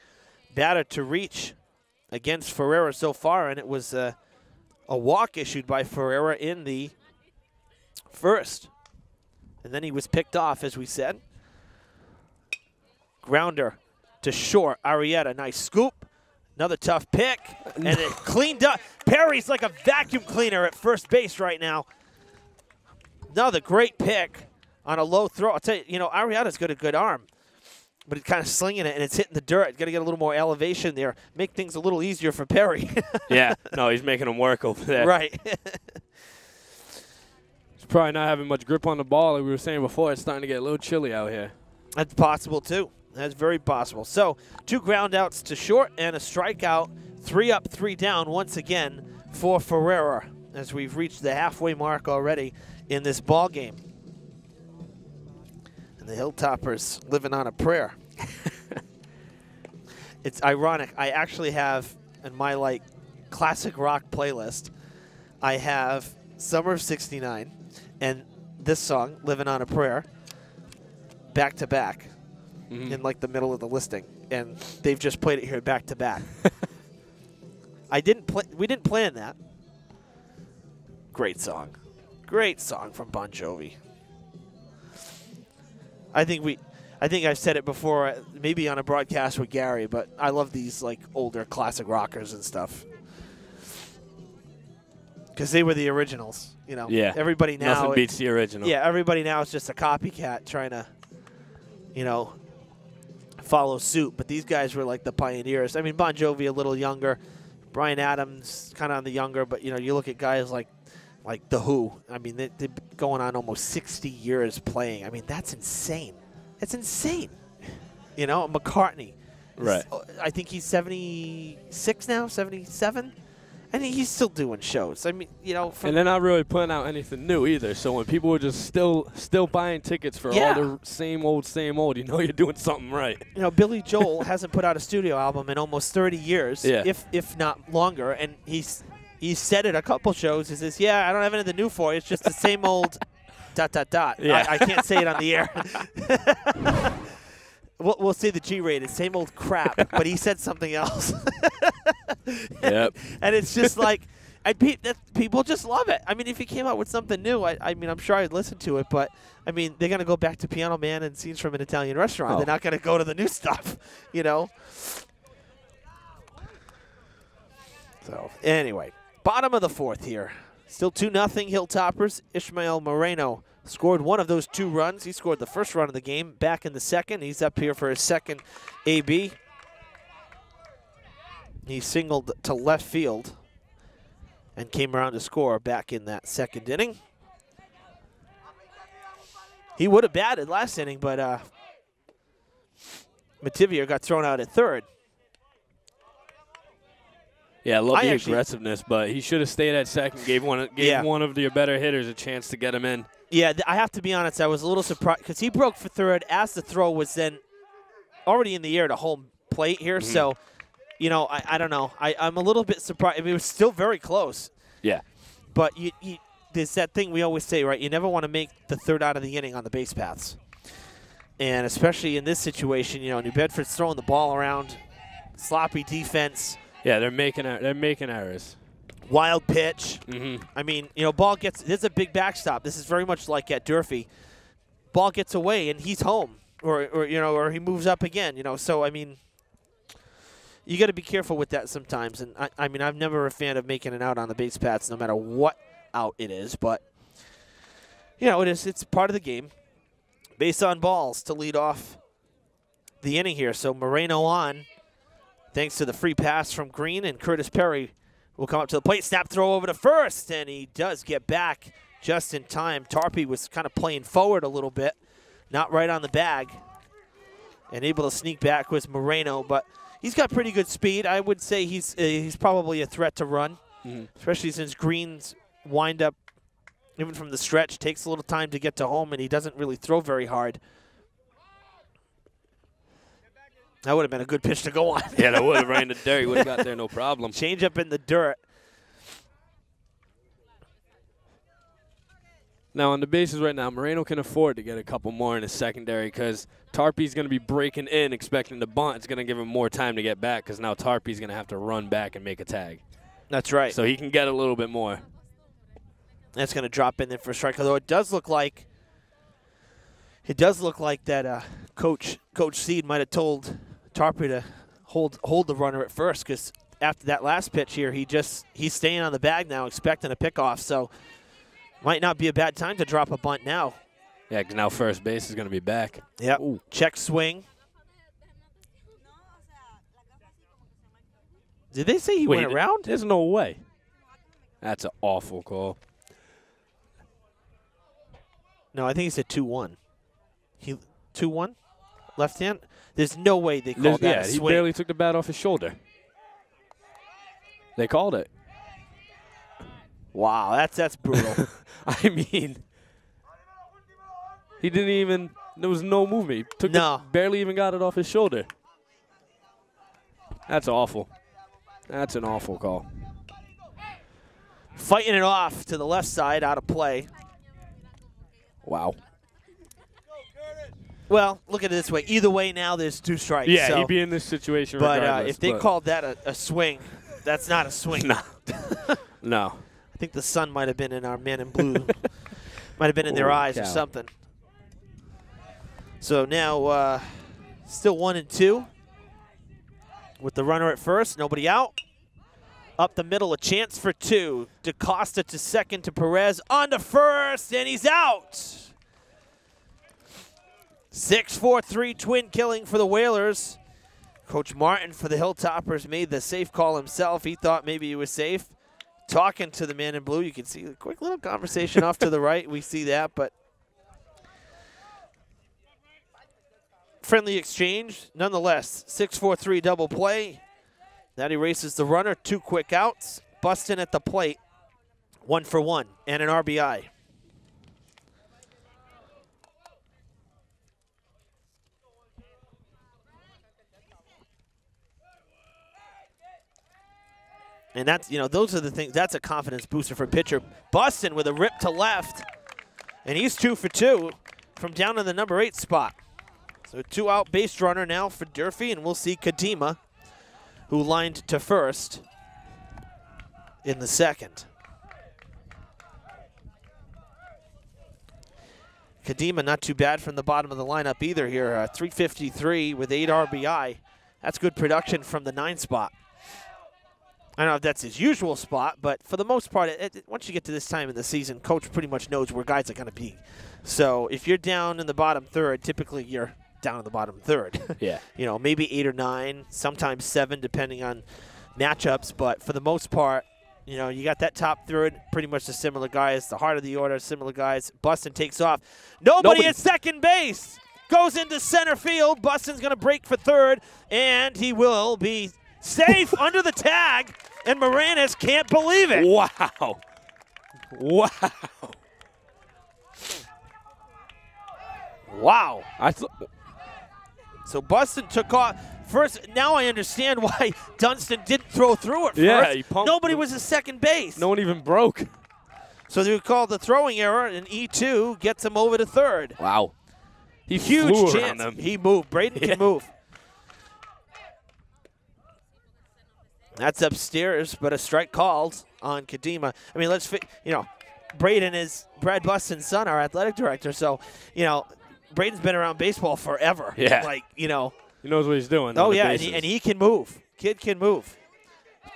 batter to reach against Ferreira so far, and it was a walk issued by Ferreira in the 1st. And then he was picked off, as we said. Grounder to short. Arrieta, nice scoop. Another tough pick, and it cleaned up. Perry's like a vacuum cleaner at first base right now. Another great pick on a low throw. I'll tell you, you know, Arrieta's got a good arm, but it's kind of slinging it, and it's hitting the dirt. Got to get a little more elevation there. Make things a little easier for Perry. Yeah, no, he's making him work over there. Right. He's probably not having much grip on the ball. Like we were saying before, it's starting to get a little chilly out here. That's possible, too. That's very possible. So 2 ground outs to short and a strikeout. 3 up, 3 down once again for Ferreira as we've reached the halfway mark already in this ball game. And the Hilltoppers living on a prayer. It's ironic. I actually have in my like classic rock playlist, I have Summer of '69 and this song, Living on a Prayer, back to back. In like the middle of the listing, and they've just played it here back to back. We didn't plan that. Great song from Bon Jovi. I think I've said it before, maybe on a broadcast with Gary, but I love these like older classic rockers and stuff because they were the originals. You know, yeah. Everybody now nothing beats the original. Yeah, everybody now is just a copycat trying to, you know, follow suit, but these guys were like the pioneers. I mean, Bon Jovi a little younger, Bryan Adams kind of on the younger, but you know, you look at guys like The Who. I mean, they've been going on almost 60 years playing. I mean, that's insane. It's insane. You know, McCartney. Right. I think he's 76 now, 77. I think he's still doing shows. I mean, you know. And they're not really putting out anything new either. So when people are just still buying tickets for all the same old, you know you're doing something right. You know, Billy Joel hasn't put out a studio album in almost 30 years, if not longer. And he's said it a couple shows. He says, yeah, I don't have anything new for you. It's just the same old ... Yeah. I can't say it on the air. We'll say the G-rated, same old crap, but he said something else. Yep. And it's just like, people just love it. I mean, if he came out with something new, I mean, I'm sure I'd listen to it, but, I mean, they're going to go back to Piano Man and Scenes from an Italian Restaurant. They're not going to go to the new stuff, you know? So, anyway, bottom of the 4th here. Still 2-0 Hilltoppers. Ishmael Moreno scored one of those 2 runs. He scored the first run of the game back in the 2nd. He's up here for his 2nd AB. He singled to left field and came around to score back in that 2nd inning. He would have batted last inning, but Mativier got thrown out at 3rd. Yeah, I love the aggressiveness, but he should have stayed at 2nd, gave one of the better hitters a chance to get him in. Yeah, I have to be honest, I was a little surprised because he broke for 3rd as the throw was then already in the air to home plate here. So, you know, I don't know. I'm a little bit surprised. I mean, it was still very close. Yeah. But there's that thing we always say, right? You never want to make the 3rd out of the inning on the base paths. And especially in this situation, you know, New Bedford's throwing the ball around, sloppy defense. Yeah, they're making errors. Wild pitch. I mean, you know, ball gets – this is a big backstop. This is very much like at Durfee. Ball gets away, and he's home. Or you know, or he moves up again, you know. So, I mean, you got to be careful with that sometimes. And, I mean, I'm never a fan of making an out on the base paths no matter what out it is. But, you know, it's part of the game. Base on balls to lead off the inning here. So Moreno on, thanks to the free pass from Green, and Curtis Perry will come up to the plate. Snap throw over to first, and he does get back just in time. Tarpey was kind of playing forward a little bit, not right on the bag, and able to sneak back with Moreno. But he's got pretty good speed. I would say he's probably a threat to run, especially since Green's windup, even from the stretch, takes a little time to get to home, and he doesn't really throw very hard. That would have been a good pitch to go on. Yeah, that would have ran the dirt. He would have got there no problem. Change up in the dirt. Now, on the bases right now, Moreno can afford to get a couple more in his secondary because Tarpey's going to be breaking in, expecting the bunt. It's going to give him more time to get back because now Tarpey's going to have to run back and make a tag. That's right. So he can get a little bit more. That's going to drop in there for a strike, although it does look like that Coach Seed might have told Tarpey to hold the runner at first, because after that last pitch here, he's staying on the bag now, expecting a pickoff. So might not be a bad time to drop a bunt now. Yeah, because now first base is going to be back. Yep. Ooh. Check swing. Did they say he went around? There's no way. That's an awful call. No, I think he said 2-1. 2-1? Left hand? There's no way they called that a swing. He barely took the bat off his shoulder. They called it. Wow, that's brutal. I mean, he didn't even, there was no movement. He barely even got it off his shoulder. That's awful. That's an awful call. Fighting it off to the left side, out of play. Wow. Well, look at it this way. Either way, now there's 2 strikes. Yeah, so, he'd be in this situation but regardless. If they called that a swing, that's not a swing. No. No. I think the sun might have been in our men in blue. Might have been in their eyes or something. So now still 1-2 with the runner at first. Nobody out. Up the middle, a chance for 2. DaCosta to second to Perez on to first, and he's out. 6-4-3 twin killing for the Whalers. Coach Martin for the Hilltoppers made the safe call himself. He thought maybe he was safe. Talking to the man in blue, you can see a quick little conversation off to the right. We see that, but friendly exchange. Nonetheless, 6-4-3 double play. That erases the runner. 2 quick outs. Bustin at the plate. 1 for 1 and an RBI. And that's, those are the things. That's a confidence booster for a pitcher. Bustin with a rip to left. And he's 2 for 2 from down in the number 8 spot. So 2 out base runner now for Durfee, and we'll see Kadima, who lined to first in the second. Kadima not too bad from the bottom of the lineup either here. 353 with 8 RBI. That's good production from the 9 spot. I don't know if that's his usual spot, but for the most part, once you get to this time in the season, coach pretty much knows where guys are going to be. So if you're down in the bottom third, typically you're down in the bottom third. Yeah. Maybe 8 or 9, sometimes 7, depending on matchups. But for the most part, you got that top third, pretty much the similar guys. The heart of the order, similar guys. Bustin takes off. Nobody at second base. Goes into center field. Bustin's going to break for third, and he will be safe under the tag, and Moranis can't believe it. Wow. Wow. Wow. So Bustin took off. First, now I understand why Dunston didn't throw through it first. Yeah, he pumped. Nobody was at second base. No one even broke. So they called the throwing error, and E2 gets him over to third. Wow. He Huge flew chance. around him. He moved. Braden can move. That's upstairs, but a strike called on Kadima. I mean, Braden is Brad Bustin's son, our athletic director. So, Braden's been around baseball forever. Yeah. He knows what he's doing. Oh, yeah, and he can move. Kid can move.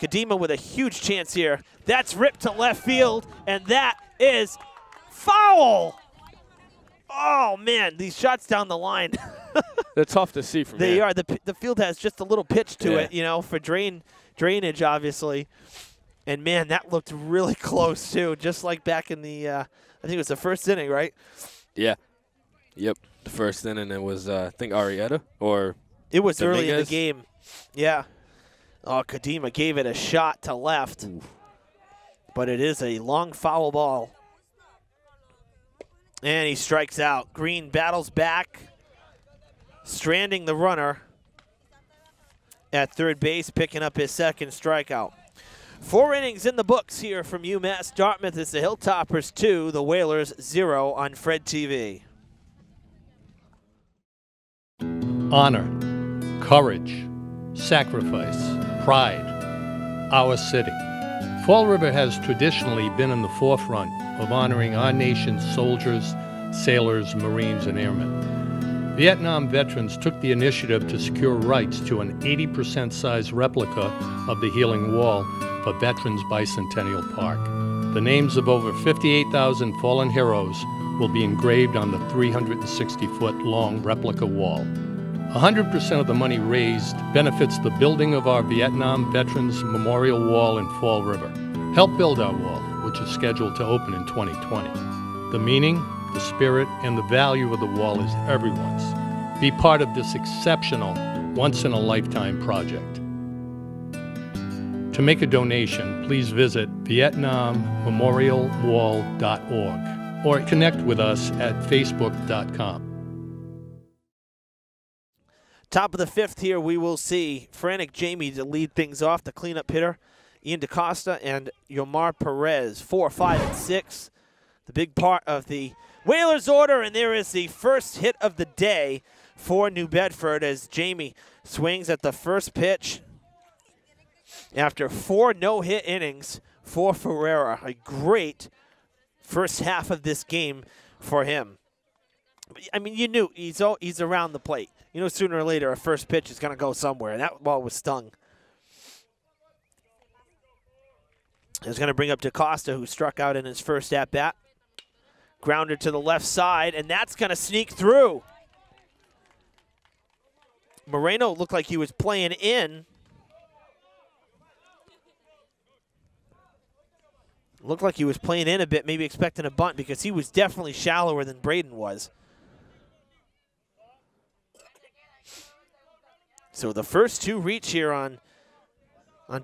Kadima with a huge chance here. That's ripped to left field, and that is foul. Oh, man, these shots down the line. They're tough to see from They here. are. The field has just a little pitch to Yeah. it, you know, for drainage, obviously. And, man, that looked really close, too, just like back in the, I think it was the first inning, right? Yeah. Yep. The first inning, it was, I think, Arrieta or It was early in the Dominguez. game. Yeah. Oh, Kadima gave it a shot to left. Ooh. But it is a long foul ball. And he strikes out. Green battles back, stranding the runner at third base, picking up his second strikeout. 4 innings in the books here from UMass Dartmouth. It's the Hilltoppers 2, the Whalers 0 on Fred TV. Honor, courage, sacrifice, pride, our city. Fall River has traditionally been in the forefront of honoring our nation's soldiers, sailors, Marines, and airmen. Vietnam veterans took the initiative to secure rights to an 80% size replica of the Healing Wall for Veterans Bicentennial Park. The names of over 58,000 fallen heroes will be engraved on the 360-foot-long replica wall. 100% of the money raised benefits the building of our Vietnam Veterans Memorial Wall in Fall River. Help build our wall, which is scheduled to open in 2020. The meaning, the spirit, and the value of the wall is everyone's. Be part of this exceptional, once-in-a-lifetime project. To make a donation, please visit vietnammemorialwall.org or connect with us at facebook.com. Top of the 5th here, we will see Frantic Jamie to lead things off, the cleanup hitter, Ian DaCosta and Yomar Perez, 4, 5, and 6. The big part of the Whalers order, and there is the first hit of the day for New Bedford as Jamie swings at the first pitch after 4 no-hit innings for Ferreira. A great first half of this game for him. I mean, you knew he's around the plate. You know, sooner or later, a first pitch is going to go somewhere, and that ball was stung. It's going to bring up DaCosta, who struck out in his first at-bat. Grounder to the left side, and that's going to sneak through. Moreno looked like he was playing in. Looked like he was playing in a bit, maybe expecting a bunt, because he was definitely shallower than Braden was. So the first 2 reach here on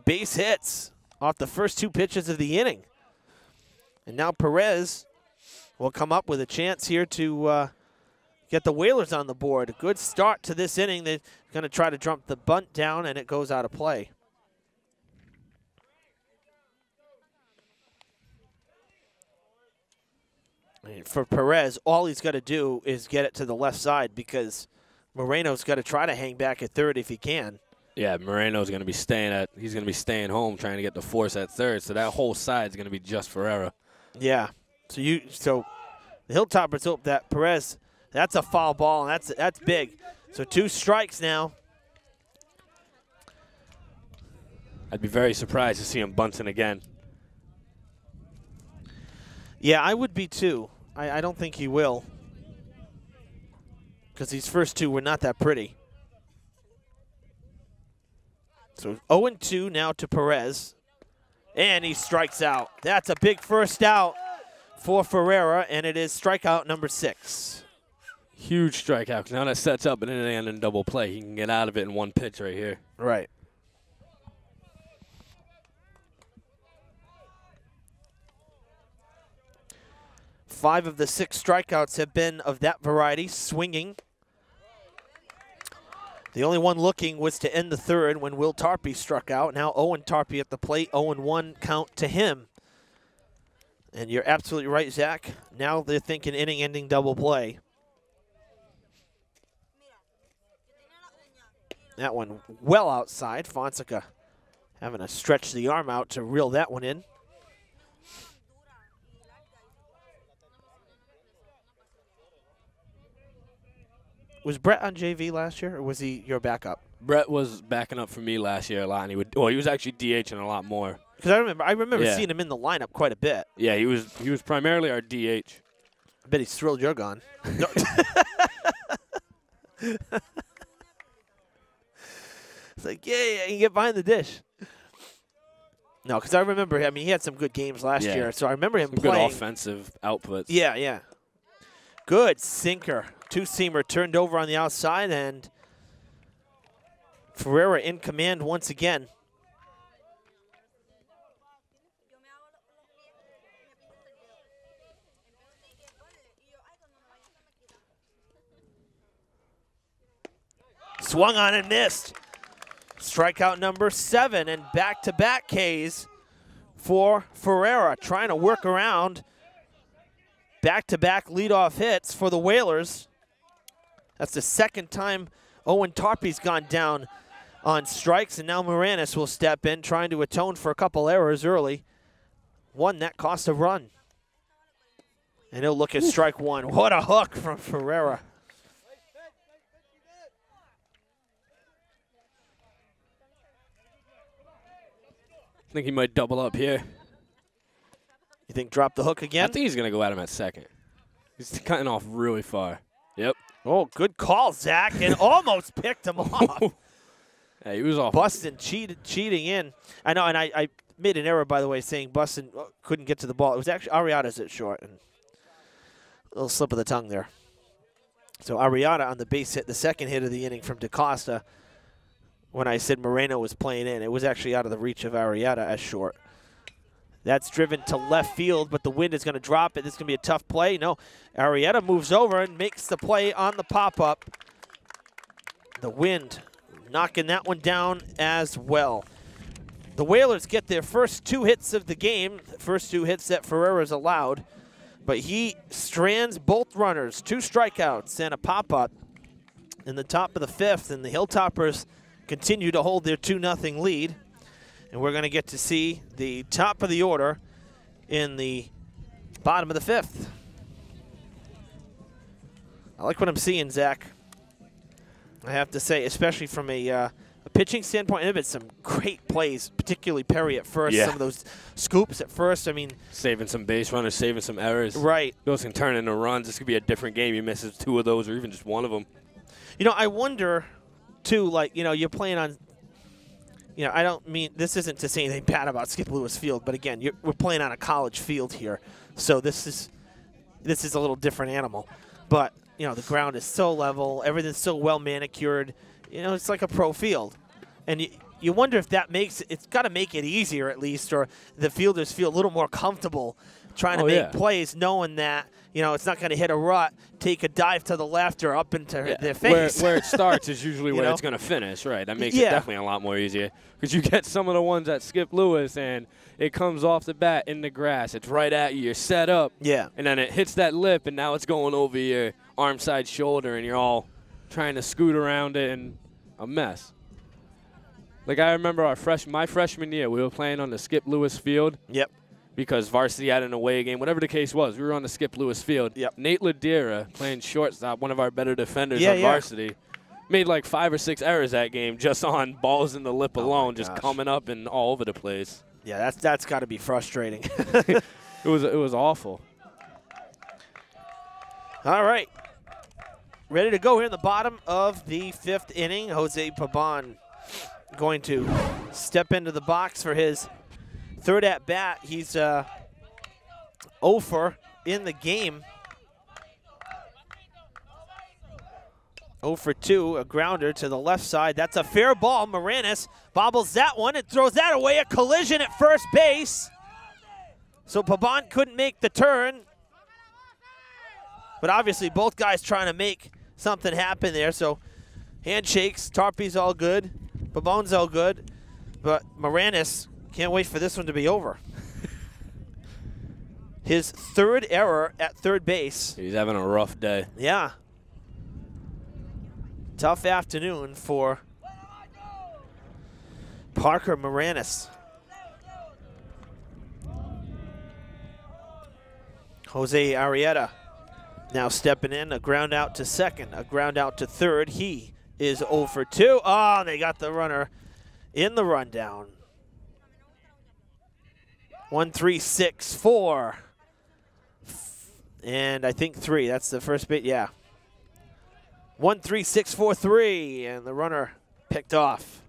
base hits off the first 2 pitches of the inning. And now Perez will come up with a chance here to get the Whalers on the board. A good start to this inning. They're going to try to jump the bunt down, and it goes out of play. And for Perez, all he's got to do is get it to the left side, because Moreno's got to try to hang back at third if he can. Yeah, Moreno's going to be staying home trying to get the force at third, so that whole side's going to be just Ferreira. Yeah. So the Hilltoppers hope that Perez, that's a foul ball, and that's big. So 2 strikes now. I'd be very surprised to see him bunting again. Yeah, I would be too. I don't think he will, because these first 2 were not that pretty. So 0-2 now to Perez, and he strikes out. That's a big first out for Ferreira, and it is strikeout number 6. Huge strikeout. Now that sets up an inning and double play. He can get out of it in 1 pitch right here. Right. Five of the 6 strikeouts have been of that variety, swinging. The only one looking was to end the third when Will Tarpey struck out. Now Owen Tarpey at the plate, 0-1 count to him. And you're absolutely right, Zach. Now they're thinking inning-ending double play. That one well outside. Fonseca having to stretch the arm out to reel that one in. Was Brett on JV last year, or was he your backup? Brett was backing up for me last year a lot, and he was actually DHing a lot more. Because I remember Yeah. seeing him in the lineup quite a bit. Yeah, he was primarily our DH. I bet he's thrilled you're gone. No. It's like, yeah, you can get behind the dish. No, because I remember, I mean, he had some good games last year, so I remember him playing. Good offensive outputs. Yeah, yeah. Good sinker. Two-seamer turned over on the outside, and Ferreira in command once again. Swung on and missed. Strikeout number 7, and back-to-back Ks for Ferreira, trying to work around back-to-back leadoff hits for the Whalers. That's the second time Owen Tarpey's gone down on strikes, and now Moranis will step in, trying to atone for a couple errors early. One that cost a run. And he'll look at strike 1. What a hook from Ferreira. I think he might double up here. You think drop the hook again? I think he's going to go at him at second. He's cutting off really far. Yep. Oh, good call, Zach, and almost picked him off. Yeah, he was off. Bustin cheating in. I know, and I made an error, by the way, saying Bustin couldn't get to the ball. It was actually Arrieta's at short. And a little slip of the tongue there. So Arrieta on the base hit, the second hit of the inning from DaCosta. When I said Moreno was playing in, it was actually out of the reach of Arrieta as short. That's driven to left field, but the wind is going to drop it. This is going to be a tough play. No, Arrieta moves over and makes the play on the pop-up. The wind knocking that one down as well. The Whalers get their first 2 hits of the game, the first 2 hits that Ferreira's allowed, but he strands both runners, 2 strikeouts and a pop-up in the top of the 5th, and the Hilltoppers continue to hold their 2-0 lead. And we're going to get to see the top of the order in the bottom of the 5th. I like what I'm seeing, Zach. I have to say, especially from a pitching standpoint, there's been some great plays, particularly Perry at first. Yeah. Some of those scoops at first. I mean, saving some base runners, saving some errors. Right. Those can turn into runs. This could be a different game. You miss 2 of those or even just 1 of them. You know, I wonder, too, like, you know, you're playing on, you know, I don't mean, this isn't to say anything bad about Skip Lewis Field, but again, we're playing on a college field here, so this is a little different animal. But, you know, the ground is so level, everything's so well manicured, you know, it's like a pro field. And you wonder if that makes, it's got to make it easier at least, or the fielders feel a little more comfortable trying to make plays, knowing that, you know, it's not going to hit a rut, take a dive to the left or up into their face. Where it starts is usually where know? it's going to finish, right? That makes it definitely a lot more easier. Because you get some of the ones that Skip Lewis, and it comes off the bat in the grass. It's right at you. You're set up. Yeah. And then it hits that lip, and now it's going over your arm side shoulder, and you're all trying to scoot around it, and a mess. Like I remember my freshman year, we were playing on the Skip Lewis Field. Yep. Because varsity had an away game, whatever the case was, we were on the Skip Lewis Field. Yep. Nate Ladera, playing shortstop, one of our better defenders on varsity, made like 5 or 6 errors that game just on balls in the lip alone, just coming up and all over the place. Yeah, that's got to be frustrating. It was awful. All right. Ready to go here in the bottom of the 5th inning. Jose Pabon going to step into the box for his 3rd at bat. He's 0 for in the game. 0 for 2, a grounder to the left side. That's a fair ball. Moranis bobbles that one and throws that away. A collision at first base. So Pabon couldn't make the turn. But obviously both guys trying to make something happen there. So handshakes. Tarpey's all good. Pabon's all good. But Moranis can't wait for this one to be over. His 3rd error at 3rd base. He's having a rough day. Yeah. Tough afternoon for Parker Moranis. Jose Arrieta now stepping in. A ground out to second, a ground out to third. He is 0 for 2. Oh, they got the runner in the rundown. 1, 3, 6, 4. And I think 3. That's the first bit, yeah. 1, 3, 6, 4, 3, and the runner picked off.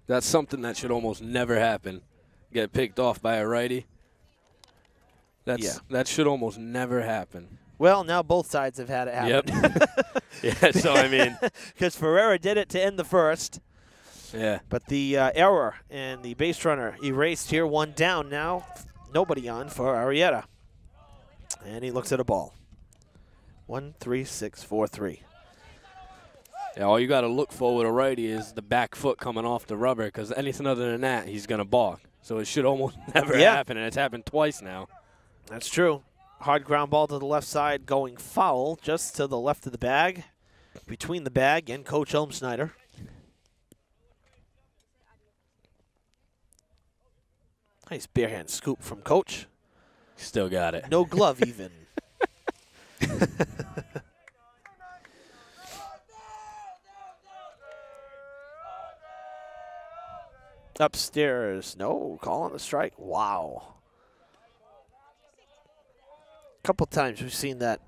That's something that should almost never happen. Get picked off by a righty. That should almost never happen. Well, now both sides have had it happen. Yep. Yeah, so I mean. Because Ferreira did it to end the first. Yeah. But the error and the base runner erased here. 1 down now. Nobody on for Arrieta. And he looks at a ball. 1, 3, 6, 4, 3. Yeah, all you got to look for with a righty is the back foot coming off the rubber, because anything other than that, he's going to balk. So it should almost never happen, and it's happened twice now. That's true. Hard ground ball to the left side, going foul just to the left of the bag, between the bag and Coach Elmsnyder. Nice bare hand scoop from Coach. Still got it. No glove even. Upstairs. No, call on the strike. Wow. A couple times we've seen that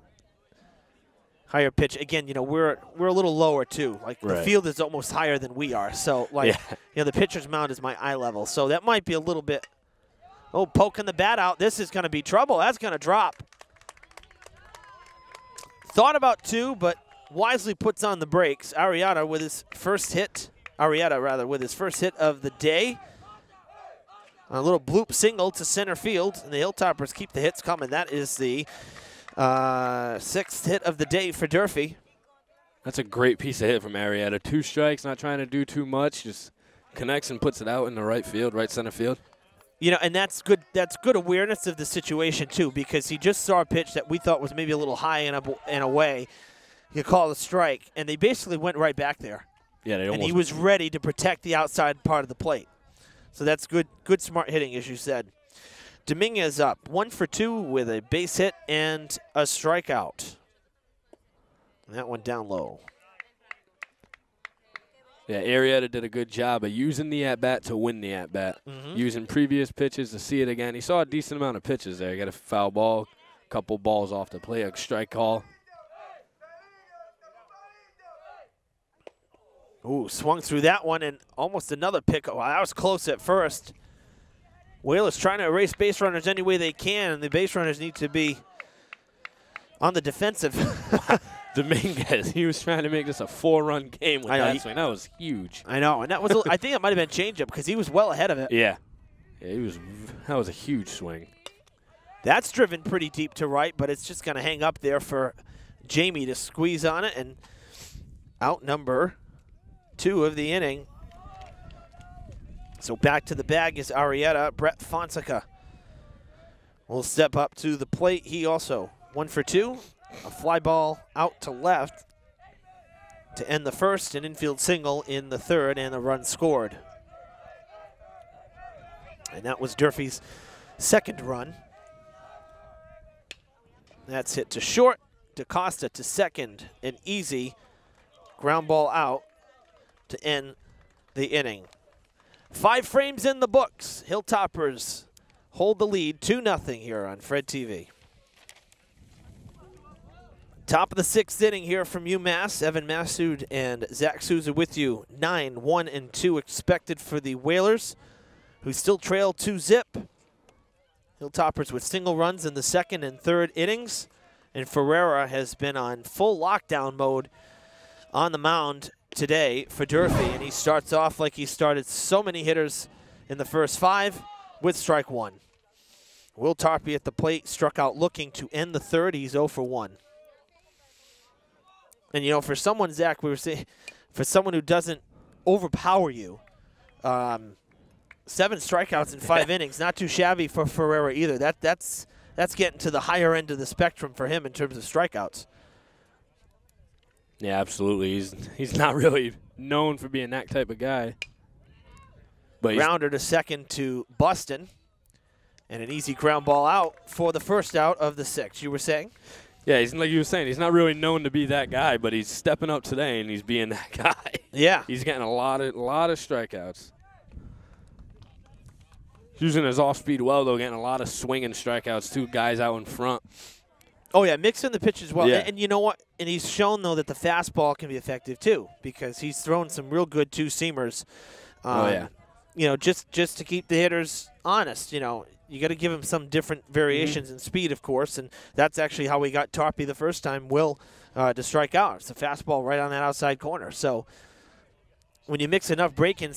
higher pitch. Again, you know, we're a little lower too. Like the field is almost higher than we are. So like you know, the pitcher's mound is my eye level. So that might be a little bit. Oh, poking the bat out. This is going to be trouble. That's going to drop. Thought about 2, but wisely puts on the brakes. Arrieta with his first hit. Arrieta, rather, with his first hit of the day. A little bloop single to center field, and the Hilltoppers keep the hits coming. That is the 6th hit of the day for Durfee. That's a great piece of hit from Arrieta. 2 strikes, not trying to do too much, just connects and puts it out in the right field, right center field. You know, and that's good. That's good awareness of the situation too, because he just saw a pitch that we thought was maybe a little high and away. You call it a strike, and they basically went right back there. Yeah, and he was ready to protect the outside part of the plate. So that's good, smart hitting, as you said. Dominguez up 1 for 2 with a base hit and a strikeout. And that one down low. Yeah, Arrieta did a good job of using the at-bat to win the at-bat. Using previous pitches to see it again. He saw a decent amount of pitches there. He got a foul ball, a couple balls off the plate, a strike call. Ooh, swung through that one and almost another pick. Well, that was close at first. Whalers trying to erase base runners any way they can, and the base runners need to be on the defensive. Dominguez, he was trying to make this a 4-run game with that swing. That was huge. I know, and that was I think it might have been changeup because he was well ahead of it. Yeah. That was a huge swing. That's driven pretty deep to right, but it's just going to hang up there for Jamie to squeeze on it, and out number 2 of the inning. So back to the bag is Arrieta. Brett Fonseca will step up to the plate. He also 1 for 2. A fly ball out to left to end the first, an infield single in the third, and a run scored. And that was Durfee's second run. That's hit to short. DaCosta to second. An easy ground ball out to end the inning. 5 frames in the books. Hilltoppers hold the lead 2-0 here on Fred TV. Top of the 6th inning here from UMass. Evan Massoud and Zach Souza with you. 9, 1, and 2 expected for the Whalers, who still trail 2-zip. Hilltoppers with single runs in the 2nd and 3rd innings. And Ferreira has been on full lockdown mode on the mound today for Durfee. And he starts off like he started so many hitters in the first 5 with strike 1. Will Tarpey at the plate, struck out looking to end the 3rd. He's 0 for 1. And, you know, for someone, Zach, we were saying, for someone who doesn't overpower you, 7 strikeouts in 5 innings, not too shabby for Ferreira either. That's getting to the higher end of the spectrum for him in terms of strikeouts. Yeah, absolutely. He's not really known for being that type of guy. But Grounder to second to Buston, and an easy ground ball out for the first out of the 6th. You were saying? Yeah, he's like you were saying, he's not really known to be that guy, but he's stepping up today and he's being that guy. Yeah. He's getting a lot of strikeouts. Using his off-speed well, though, getting a lot of swinging strikeouts, too. Guys out in front. Oh, yeah, mixing the pitches well. Yeah. And you know what? And he's shown, though, that the fastball can be effective, too, because he's thrown some real good two-seamers. You know, just to keep the hitters honest, you know. You got to give him some different variations in speed, of course, and that's actually how we got Tarpey the first time, Will, to strike out. It's a fastball right on that outside corner. So when you mix enough breaking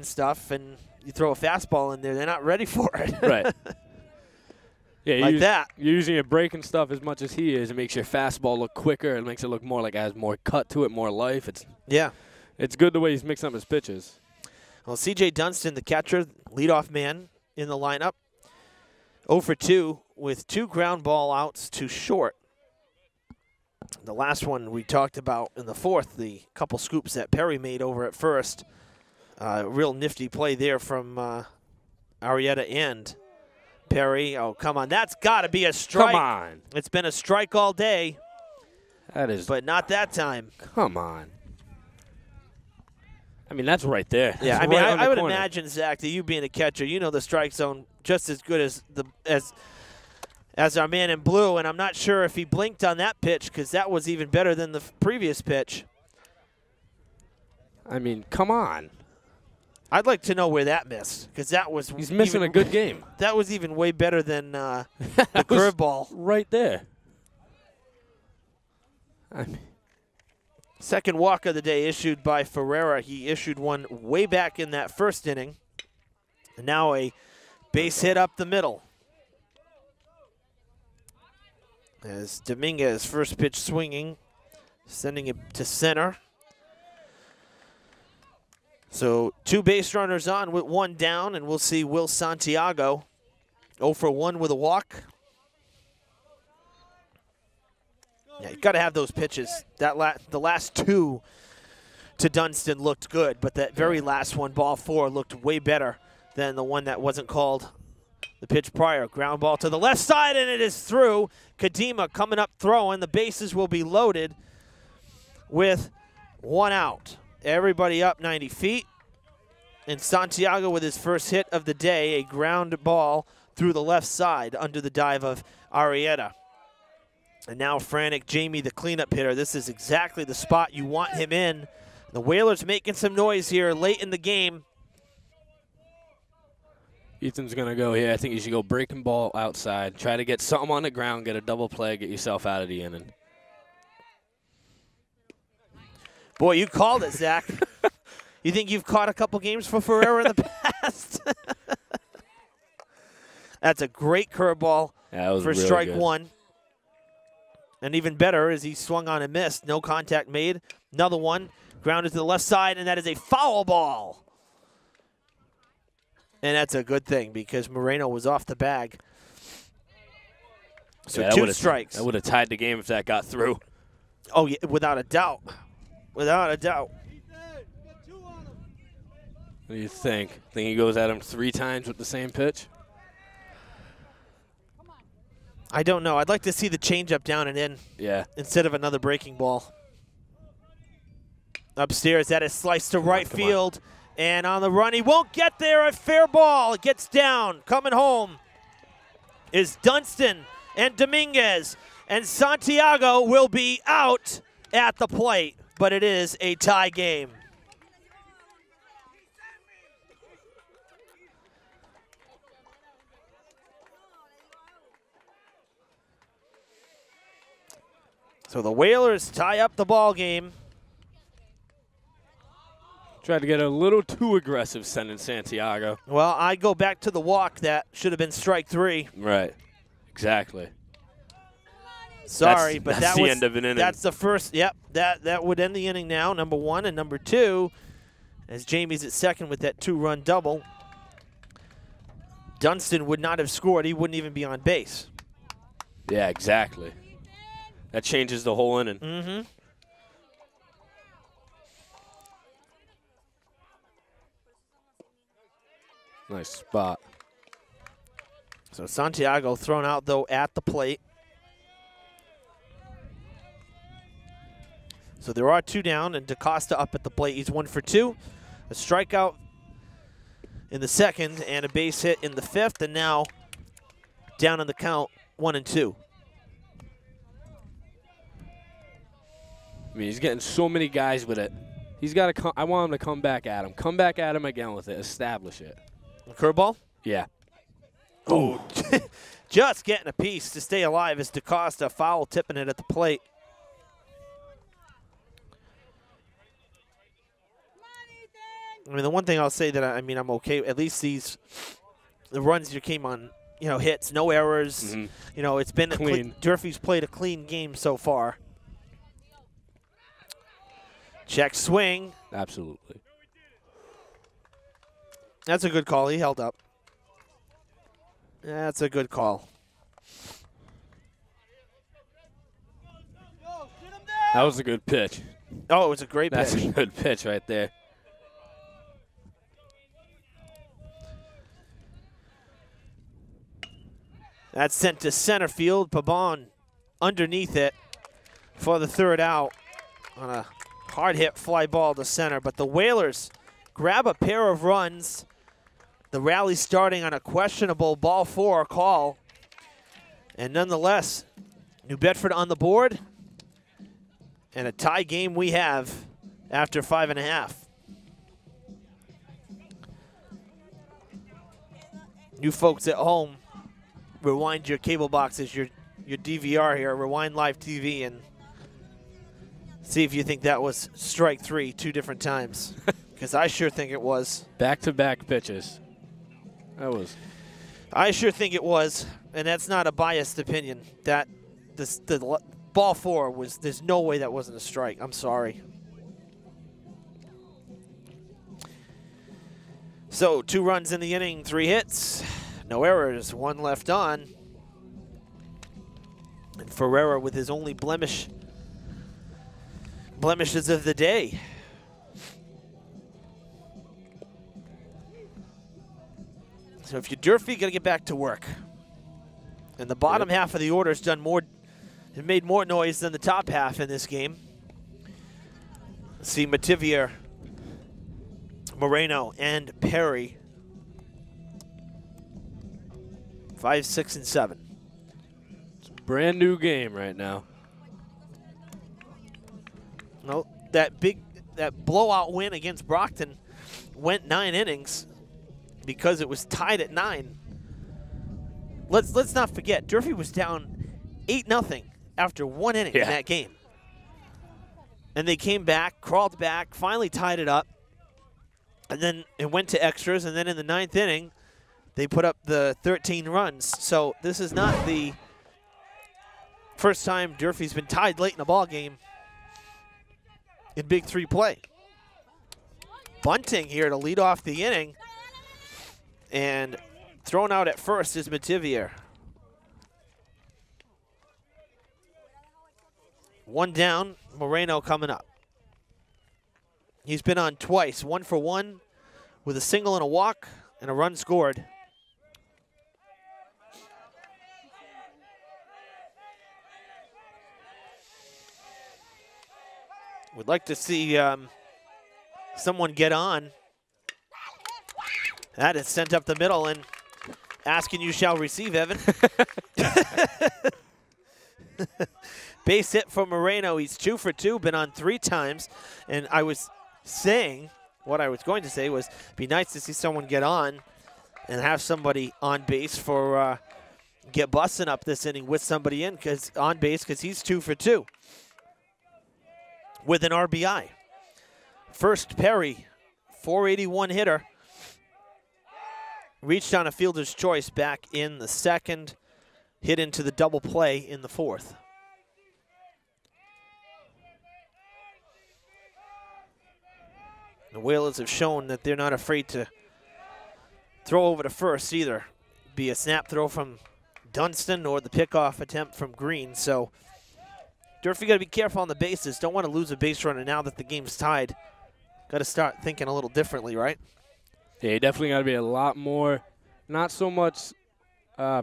stuff and you throw a fastball in there, they're not ready for it. Right. Yeah, like that. You're using your breaking stuff as much as he is. It makes your fastball look quicker. It makes it look more like it has more cut to it, more life. It's good the way he's mixing up his pitches. Well, C.J. Dunston, the catcher, leadoff man in the lineup. 0 for 2 with 2 ground ball outs to short. The last one we talked about in the fourth, the couple scoops that Perry made over at first. Real nifty play there from Arrieta and Perry. Oh, come on. That's got to be a strike. Come on. It's been a strike all day. That is. But not that time. Come on. I mean, that's right there. Yeah, That's I mean, right on the I would corner. imagine, Zach, that you being a catcher, you know the strike zone just as good as our man in blue, and I'm not sure if he blinked on that pitch because that was even better than the previous pitch. I mean, come on. I'd like to know where that missed because that was He's missing a good game. That was even way better than the curveball. Right there. I mean, second walk of the day issued by Ferreira. He issued one way back in that first inning. And now a base hit up the middle. As Dominguez, first pitch swinging, sending it to center. So 2 base runners on with 1 down, and we'll see Will Santiago 0 for 1 with a walk. Yeah, you got to have those pitches. The last 2 to Dunston looked good, but that very last one, ball 4, looked way better than the one that wasn't called the pitch prior. Ground ball to the left side, and it is through. Kadima coming up throwing. The bases will be loaded with 1 out. Everybody up 90 feet. And Santiago with his first hit of the day, a ground ball through the left side under the dive of Arrieta. And now frantic Jamie, the cleanup hitter. This is exactly the spot you want him in. The Whalers making some noise here late in the game. Ethan's going to go here. I think you should go breaking ball outside. Try to get something on the ground, get a double play, get yourself out of the inning. Boy, you called it, Zach. You think you've caught a couple games for Ferreira in the past? That's a great curveball for really strike good. 1. And even better is he swung on and missed. No contact made. Another one. Grounded to the left side, and that is a foul ball. And that's a good thing because Moreno was off the bag. So 2 strikes. That would have tied the game if that got through. Oh, yeah, without a doubt. Without a doubt. What do you think? Think he goes at him 3 times with the same pitch? I don't know. I'd like to see the changeup down and in. Yeah. Instead of another breaking ball. Upstairs, that is sliced to right field. And on the run, he won't get there. A fair ball. It gets down. Coming home is Dunston and Dominguez. And Santiago will be out at the plate. But it is a tie game. So the Whalers tie up the ball game. Tried to get a little too aggressive sending Santiago. Well, I go back to the walk. That should have been strike 3. Right. Exactly. Sorry, but that's that was the end of an inning. That's the first. Yep, that would end the inning now. Number 1 and number 2, as Jamie's at second with that 2-run double. Dunston would not have scored. He wouldn't even be on base. Yeah, exactly. That changes the whole inning. Mm-hmm. Nice spot. So Santiago thrown out, though, at the plate. So there are 2 down, and DaCosta up at the plate. He's 1 for 2. A strikeout in the second and a base hit in the fifth, and now down on the count 1-2. I mean, he's getting so many guys with it. He's got to. I want him to come back at him. Come back at him again with it. Establish it. Curveball? Yeah. Oh, just getting a piece to stay alive as DaCosta foul tipping it at the plate. I mean, the one thing I'll say that I'm okay. At least the runs you came on, hits, no errors. Mm-hmm. It's been clean. Durfee's played a clean game so far. Check swing. Absolutely. That's a good call. He held up. That's a good call. That was a good pitch. Oh, it was a great That's pitch. a good pitch right there. That's sent to center field. Pabon underneath it for the third out on a hard hit fly ball to center. But the Whalers grab a pair of runs. The rally starting on a questionable ball 4 call. And nonetheless, New Bedford on the board. And a tie game we have after 5.5. You folks at home, rewind your cable boxes, your DVR here, rewind live TV, and see if you think that was strike 3 2 different times. Because I sure think it was. Back-to-back pitches. That was. I sure think it was, and that's not a biased opinion. That the ball 4 was. There's no way that wasn't a strike. I'm sorry. So 2 runs in the inning, 3 hits, no errors, 1 left on. And Ferreira with his only blemishes of the day. So if you're Durfee, got to get back to work. And the bottom half of the order has made more noise than the top half in this game. Let's see Mativier, Moreno, and Perry. 5, 6, and 7. It's a brand new game right now. No, that blowout win against Brockton went 9 innings because it was tied at 9. Let's not forget, Durfee was down 8-0 after 1 inning in that game. And they came back, crawled back, finally tied it up. And then it went to extras, and then in the 9th inning, they put up the 13 runs. So this is not the first time Durfee's been tied late in a ball game in Big 3 play. Bunting here to lead off the inning. And thrown out at first is Mativier. 1 down, Moreno coming up. He's been on twice, 1 for 1 with a single and a walk and a run scored. Would like to see someone get on. That is sent up the middle, and asking you shall receive, Evan. Base hit for Moreno. He's 2 for 2, been on 3 times. And I was saying, what I was going to say was, be nice to see someone get on and have somebody on base for get busting up this inning with somebody on base because he's 2 for 2 with an RBI. First, Perry, 481 hitter. Reached on a fielder's choice back in the 2nd, hit into the double play in the 4th. The Whalers have shown that they're not afraid to throw over to first either, be a snap throw from Dunstan or the pickoff attempt from Green. So Durfee got to be careful on the bases. Don't want to lose a base runner now that the game's tied. Got to start thinking a little differently, right? Yeah, you definitely got to be a lot more, not so much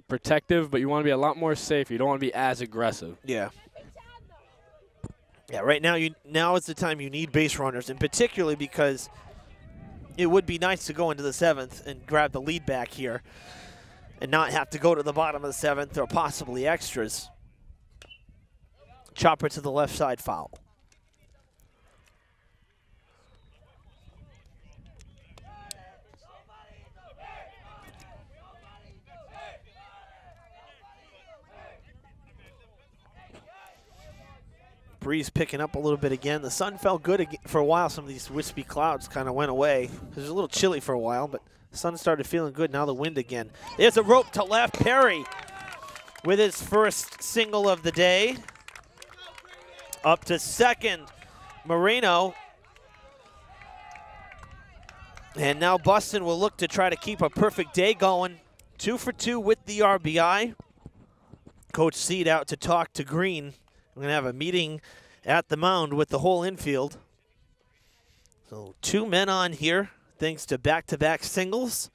protective, but you want to be a lot more safe. You don't want to be as aggressive. Yeah. Yeah, right now now is the time you need base runners, and particularly because it would be nice to go into the 7th and grab the lead back here and not have to go to the bottom of the 7th or possibly extras. Chopper to the left side, foul. Breeze picking up a little bit again. The sun felt good for a while. Some of these wispy clouds kind of went away. It was a little chilly for a while, but the sun started feeling good. Now the wind again. There's a rope to left. Perry with his first single of the day. Up to second, Moreno. And now Buston will look to try to keep a perfect day going. 2 for 2 with the RBI. Coach Seed out to talk to Green. We're going to have a meeting at the mound with the whole infield. So 2 men on here, thanks to back-to-back singles.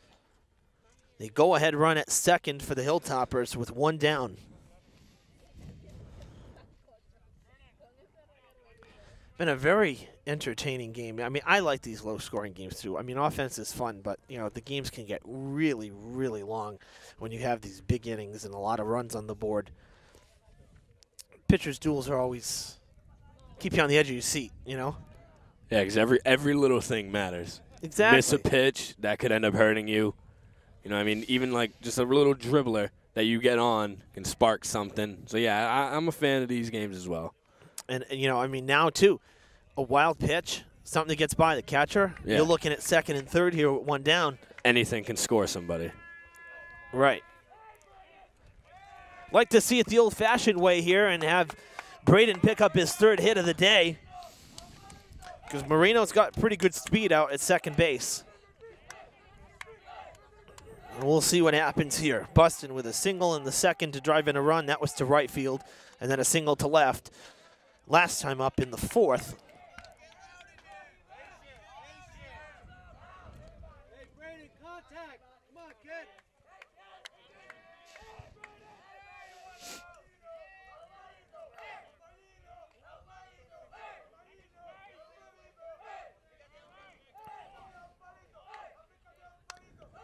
The go-ahead run at second for the Hilltoppers with 1 down. Been a very entertaining game. I mean, I like these low-scoring games too. I mean, offense is fun, but you know the games can get really, really long when you have these big innings and a lot of runs on the board. Pitchers' duels are always keep you on the edge of your seat, you know? Yeah, because every little thing matters. Exactly. Miss a pitch, that could end up hurting you. You know, I mean, even like just a little dribbler that you get on can spark something. So, yeah, I'm a fan of these games as well. And you know, I mean, now, too, a wild pitch, something that gets by the catcher. Yeah. You're looking at second and third here with 1 down. Anything can score somebody. Right. Like to see it the old-fashioned way here and have Braden pick up his 3rd hit of the day, because Moreno's got pretty good speed out at second base. And we'll see what happens here. Buston with a single in the 2nd to drive in a run. That was to right field, and then a single to left. Last time up in the 4th.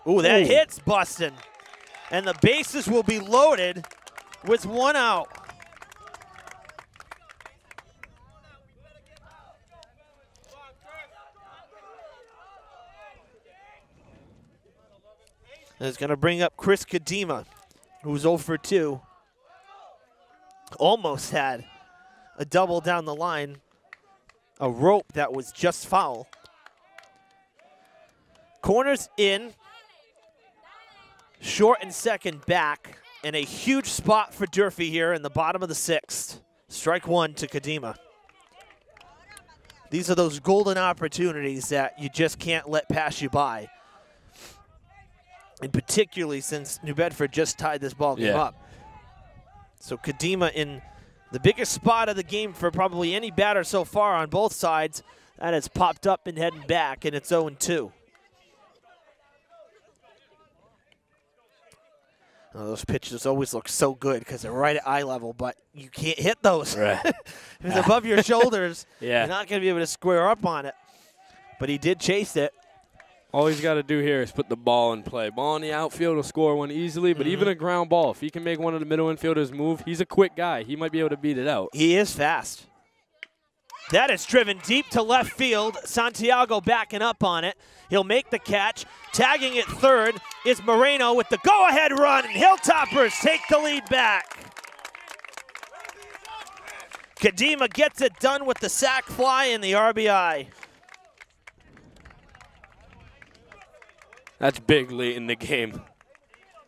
Ooh, that hits Buston. And the bases will be loaded with 1 out. And it's going to bring up Chris Kadima, who's 0 for 2. Almost had a double down the line. A rope that was just foul. Corners in. Short and second back, and a huge spot for Durfee here in the bottom of the 6th. Strike 1 to Kadima. These are those golden opportunities that you just can't let pass you by. And particularly since New Bedford just tied this ball game up. So Kadima in the biggest spot of the game for probably any batter so far on both sides. That has popped up and heading back, and it's 0-2. Oh, those pitches always look so good because they're right at eye level, but you can't hit those. Right. If it's above your shoulders, you're not going to be able to square up on it. But he did chase it. All he's got to do here is put the ball in play. Ball in the outfield will score one easily, but even a ground ball, if he can make one of the middle infielders move, he's a quick guy. He might be able to beat it out. He is fast. That is driven deep to left field. Santiago backing up on it. He'll make the catch. Tagging it third is Moreno with the go-ahead run. And Hilltoppers take the lead back. Kadima gets it done with the sac fly and the RBI. That's big late in the game.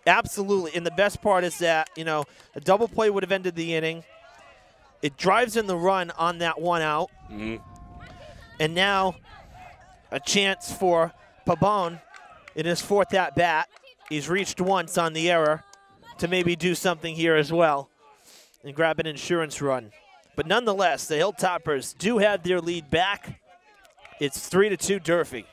Absolutely. And the best part is that, you know, a double play would have ended the inning. It drives in the run on that 1 out. And now a chance for Pabon in his 4th at-bat. He's reached once on the error to maybe do something here as well and grab an insurance run. But nonetheless, the Hilltoppers do have their lead back. It's 3-2 Durfee.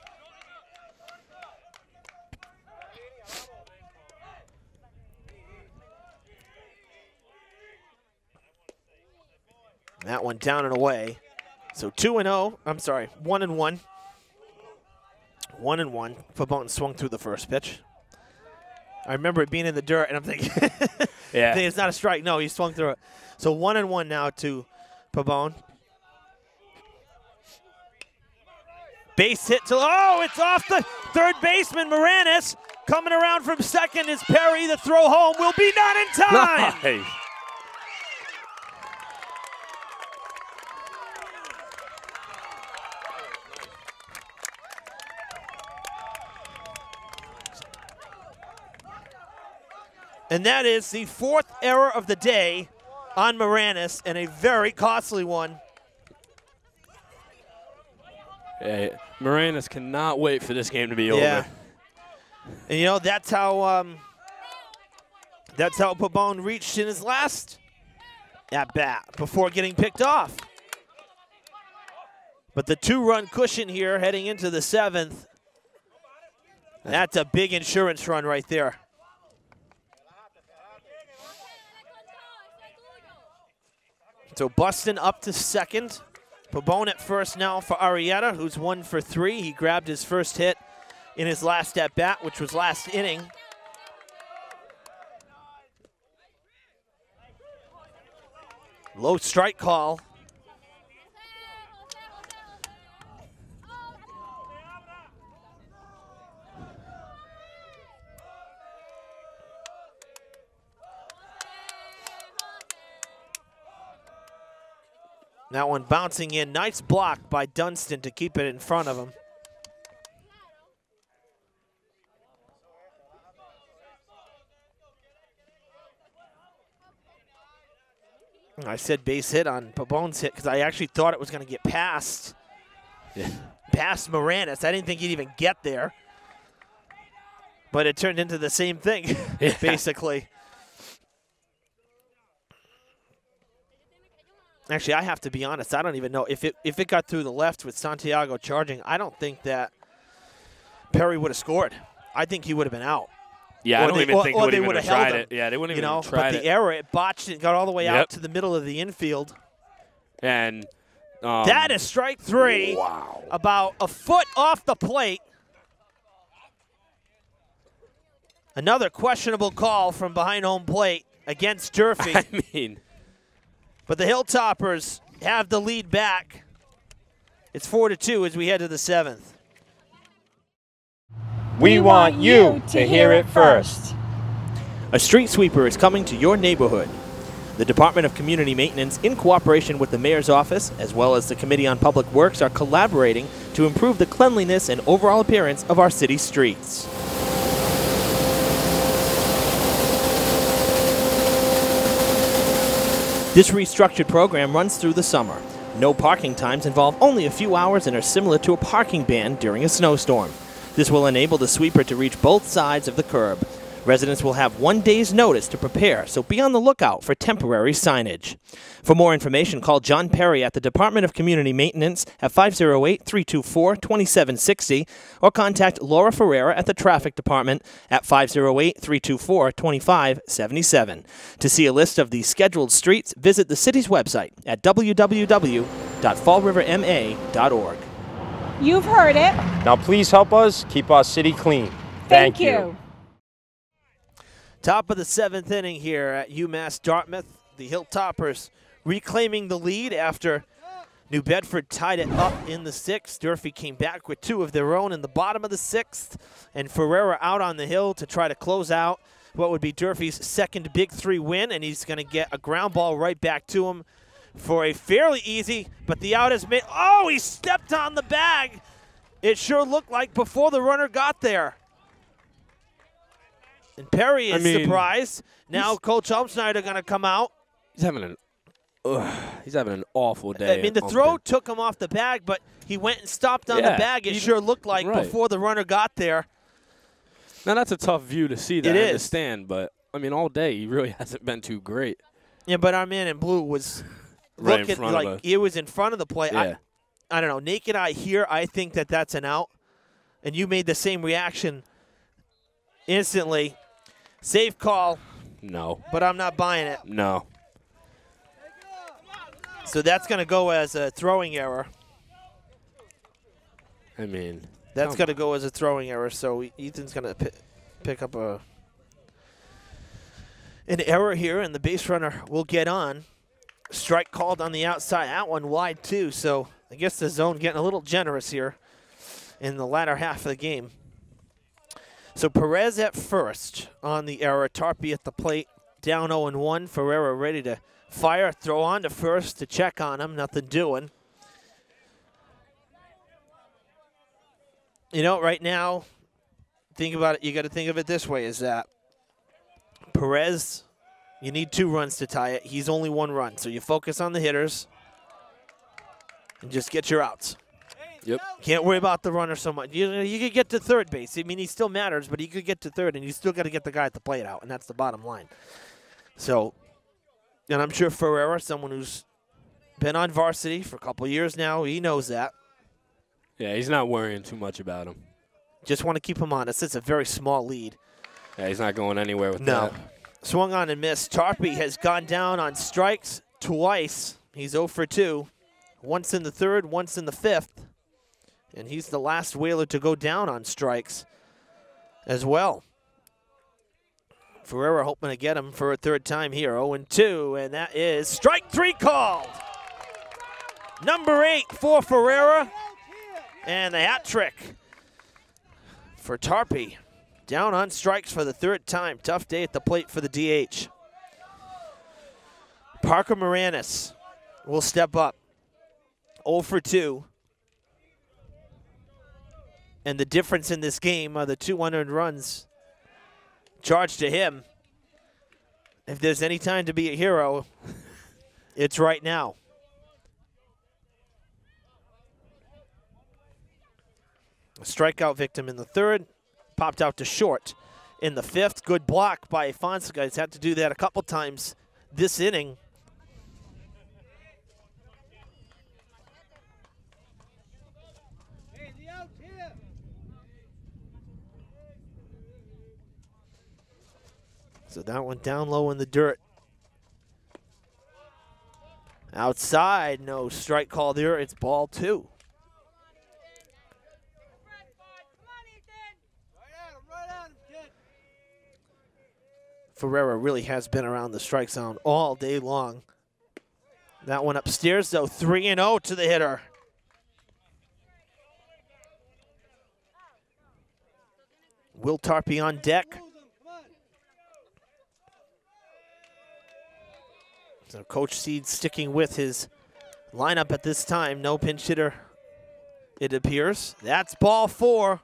That one down and away. So 2-0. I'm sorry, 1-1. 1-1. Pabon swung through the first pitch. I remember it being in the dirt, and I'm thinking, Yeah. it's not a strike. No, he swung through it. So 1-1 now to Pabon. Base hit to, it's off the third baseman, Moranis. Coming around from second is Perry. The throw home will be not in time. Nice. And that is the 4th error of the day on Moranis, and a very costly one. Hey, Moranis cannot wait for this game to be over. And, you know, that's how Pabon reached in his last at-bat before getting picked off. But the 2-run cushion here heading into the 7th, that's a big insurance run right there. So Buston up to second. Pabon at first now for Arrieta, who's 1 for 3. He grabbed his first hit in his last at-bat, which was last inning. Low strike call. That one bouncing in. Nice block by Dunston to keep it in front of him. I said base hit on Pabon's hit because I actually thought it was going to get past Moranis. I didn't think he'd even get there. But it turned into the same thing, basically. Actually, I have to be honest. I don't even know if it got through the left with Santiago charging. I don't think that Perry would have scored. I think he would have been out. Yeah, I don't even think they would have tried it. Yeah, they wouldn't even tried it. But the error, it botched it, got all the way out to the middle of the infield. And that is strike 3. Wow. About a foot off the plate. Another questionable call from behind home plate against Durfee. I mean, but the Hilltoppers have the lead back. It's 4-2 as we head to the 7th. We want you to hear it first. A street sweeper is coming to your neighborhood. The Department of Community Maintenance, in cooperation with the Mayor's Office, as well as the Committee on Public Works, are collaborating to improve the cleanliness and overall appearance of our city streets. This restructured program runs through the summer. No parking times involve only a few hours and are similar to a parking ban during a snowstorm. This will enable the sweeper to reach both sides of the curb. Residents will have 1 day's notice to prepare, so be on the lookout for temporary signage. For more information, call John Perry at the Department of Community Maintenance at 508-324-2760 or contact Laura Ferreira at the Traffic Department at 508-324-2577. To see a list of the scheduled streets, visit the city's website at www.fallriverma.org. You've heard it. Now please help us keep our city clean. Thank you. Top of the 7th inning here at UMass Dartmouth. The Hilltoppers reclaiming the lead after New Bedford tied it up in the 6th. Durfee came back with 2 of their own in the bottom of the 6th. And Ferreira out on the hill to try to close out what would be Durfee's second Big 3 win. And he's going to get a ground ball right back to him for a fairly easy, but the out is made. Oh, he stepped on the bag. It sure looked like before the runner got there. And Perry is surprised. Now Coach Elmsnyder going to come out. He's having an awful day. I mean, the throw took him off the bag, but he went and stopped on the bag. It sure looked like before the runner got there. Now, that's a tough view to see that. It I is. understand, but, I mean, all day he really hasn't been too great. Yeah, but our man in blue was right looking in front like of it was in front of the plate. Yeah. I don't know. Naked eye here, I think that that's an out. And you made the same reaction instantly. Safe call. No. But I'm not buying it. No. So that's going to go as a throwing error. I mean, That's going to go as a throwing error, so Ethan's going to pick up an error here, and the base runner will get on. Strike called on the outside. That one wide, too, so I guess the zone getting a little generous here in the latter half of the game. So Perez at first on the error. Tarpey at the plate, down 0-1. Ferreira ready to fire, throw on to first to check on him. Nothing doing. You know, right now, think about it. You got to think of it this way: is that Perez, you need 2 runs to tie it. He's only 1 run, so you focus on the hitters and just get your outs. Yep. Can't worry about the runner so much. You could get to third base. I mean, he still matters, but he could get to third, and you still got to get the guy at the plate out, and that's the bottom line. So, and I'm sure Ferreira, someone who's been on varsity for a couple of years now, he knows that. Yeah, he's not worrying too much about him. Just want to keep him honest. It's a very small lead. Yeah, he's not going anywhere with that. Swung on and missed. Tarpey has gone down on strikes twice. He's 0 for 2. Once in the third, once in the fifth. And he's the last Whaler to go down on strikes as well. Ferreira hoping to get him for a third time here. 0-2, and that is strike 3 called. Number 8 for Ferreira. And the hat trick for Tarpey. Down on strikes for the third time. Tough day at the plate for the DH. Parker Moranis will step up. 0 for 2. And the difference in this game are the 2 unearned runs charged to him. If there's any time to be a hero, it's right now. A strikeout victim in the third, popped out to short in the fifth. Good block by Fonseca. He's had to do that a couple times this inning. So that one down low in the dirt. Outside, no strike call there. It's ball 2. Ferreira really has been around the strike zone all day long. That one upstairs, though, 3-0 to the hitter. Will Tarpey on deck. So Coach Seed sticking with his lineup at this time. No pinch hitter, it appears. That's ball 4.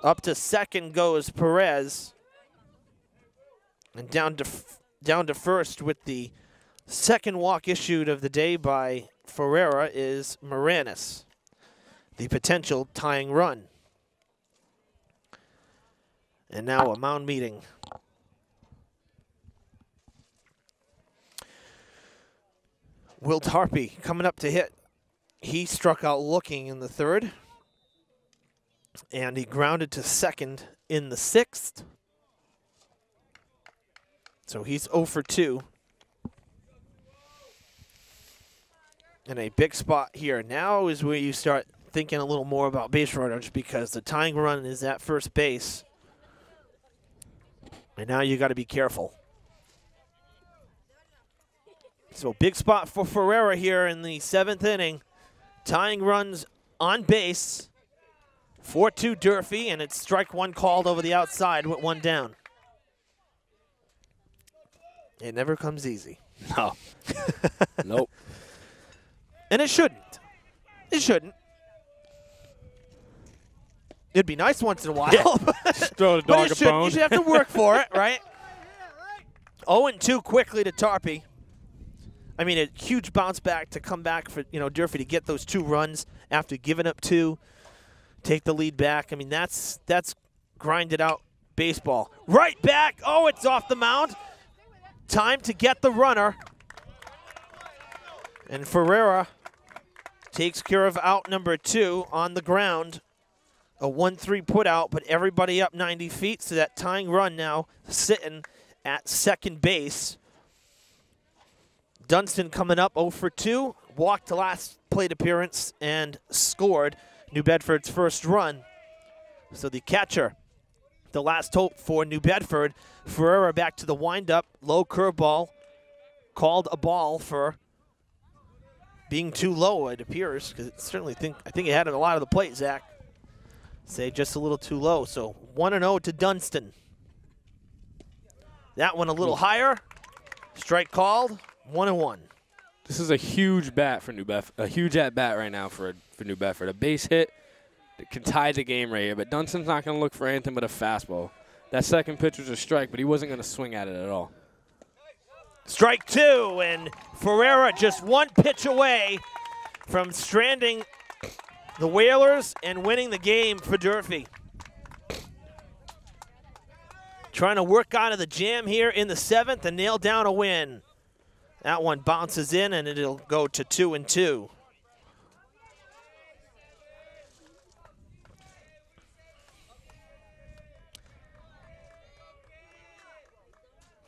Up to second goes Perez. And down to first with the second walk issued of the day by Ferreira is Moranis, the potential tying run. And now a mound meeting. Will Tarpey coming up to hit. He struck out looking in the third. And he grounded to second in the sixth. So he's 0 for 2. And a big spot here. Now is where you start thinking a little more about base runners, because the tying run is at first base. And now you got to be careful. So big spot for Ferreira here in the 7th inning. Tying runs on base. 4-2 Durfee, and it's strike 1 called over the outside with 1 down. It never comes easy. No. Nope. And it shouldn't. It shouldn't. It'd be nice once in a while. Yeah. Throw the dog a bone. You should have to work for it, right? 0-2 quickly to Tarpey. I mean, a huge bounce back to come back for, Durfee to get those 2 runs after giving up 2. Take the lead back. I mean, that's grinded out baseball. Right back. Oh, it's off the mound. Time to get the runner. And Ferreira takes care of out number 2 on the ground. A 1-3 put out, but everybody up 90 feet. So that tying run now sitting at second base. Dunston coming up 0 for 2. walked to last plate appearance and scored New Bedford's first run. So the catcher, the last hope for New Bedford, Ferreira back to the windup, low curveball, called a ball for being too low, it appears, because I think it had it a lot of the plate, Zach. Say just a little too low. So 1-0 to Dunstan. That one a little higher. Strike called. 1-1. This is a huge bat for New Bedford. A huge at bat right now for New Bedford. A base hit that can tie the game right here. But Dunstan's not going to look for anything but a fastball. That second pitch was a strike, but he wasn't going to swing at it at all. Strike 2, and Ferreira just one pitch away from stranding the Whalers and winning the game for Durfee. Trying to work out of the jam here in the 7th and nail down a win. That one bounces in, and it'll go to 2-2.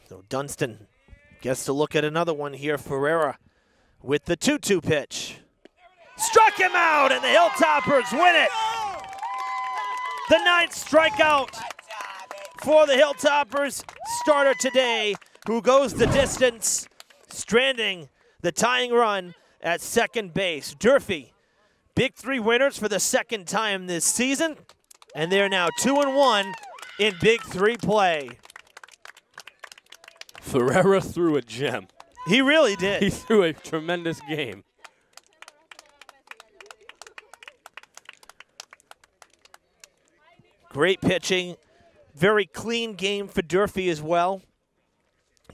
So Dunstan gets to look at another one here. Ferreira with the 2-2 pitch. Struck him out, and the Hilltoppers win it. The 9th strikeout for the Hilltoppers starter today, who goes the distance, stranding the tying run at second base. Durfee, Big 3 winners for the second time this season, and they're now 2-1 in Big 3 play. Ferreira threw a gem. He really did. He threw a tremendous game. Great pitching. Very clean game for Durfee as well.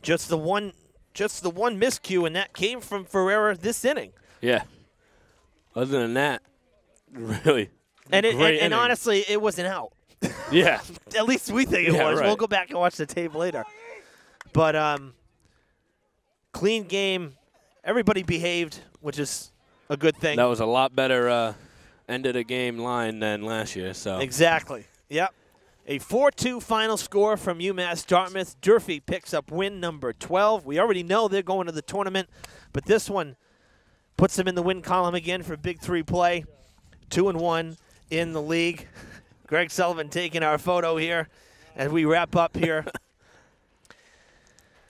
Just the one miscue, and that came from Ferreira this inning. Yeah. Other than that, really And great inning. honestly, it wasn't out. Yeah. At least we think it was. Right. We'll go back and watch the tape later. But clean game. Everybody behaved, which is a good thing. That was a lot better end of the game line than last year. So Exactly. Yep. A 4-2 final score from UMass Dartmouth. Durfee picks up win number 12. We already know they're going to the tournament, but this one puts them in the win column again for Big 3 play. 2-1 in the league. Greg Sullivan taking our photo here as we wrap up here.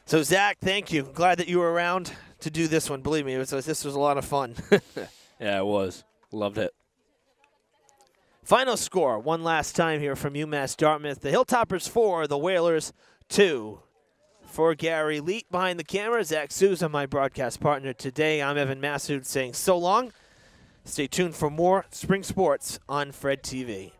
So, Zach, thank you. Glad that you were around to do this one. Believe me, this was a lot of fun. yeah, it was. Loved it. Final score, one last time here from UMass Dartmouth. The Hilltoppers 4, the Whalers 2. For Gary Leet behind the camera, Zach Souza, my broadcast partner today. I'm Evan Massoud saying so long. Stay tuned for more spring sports on Fred TV.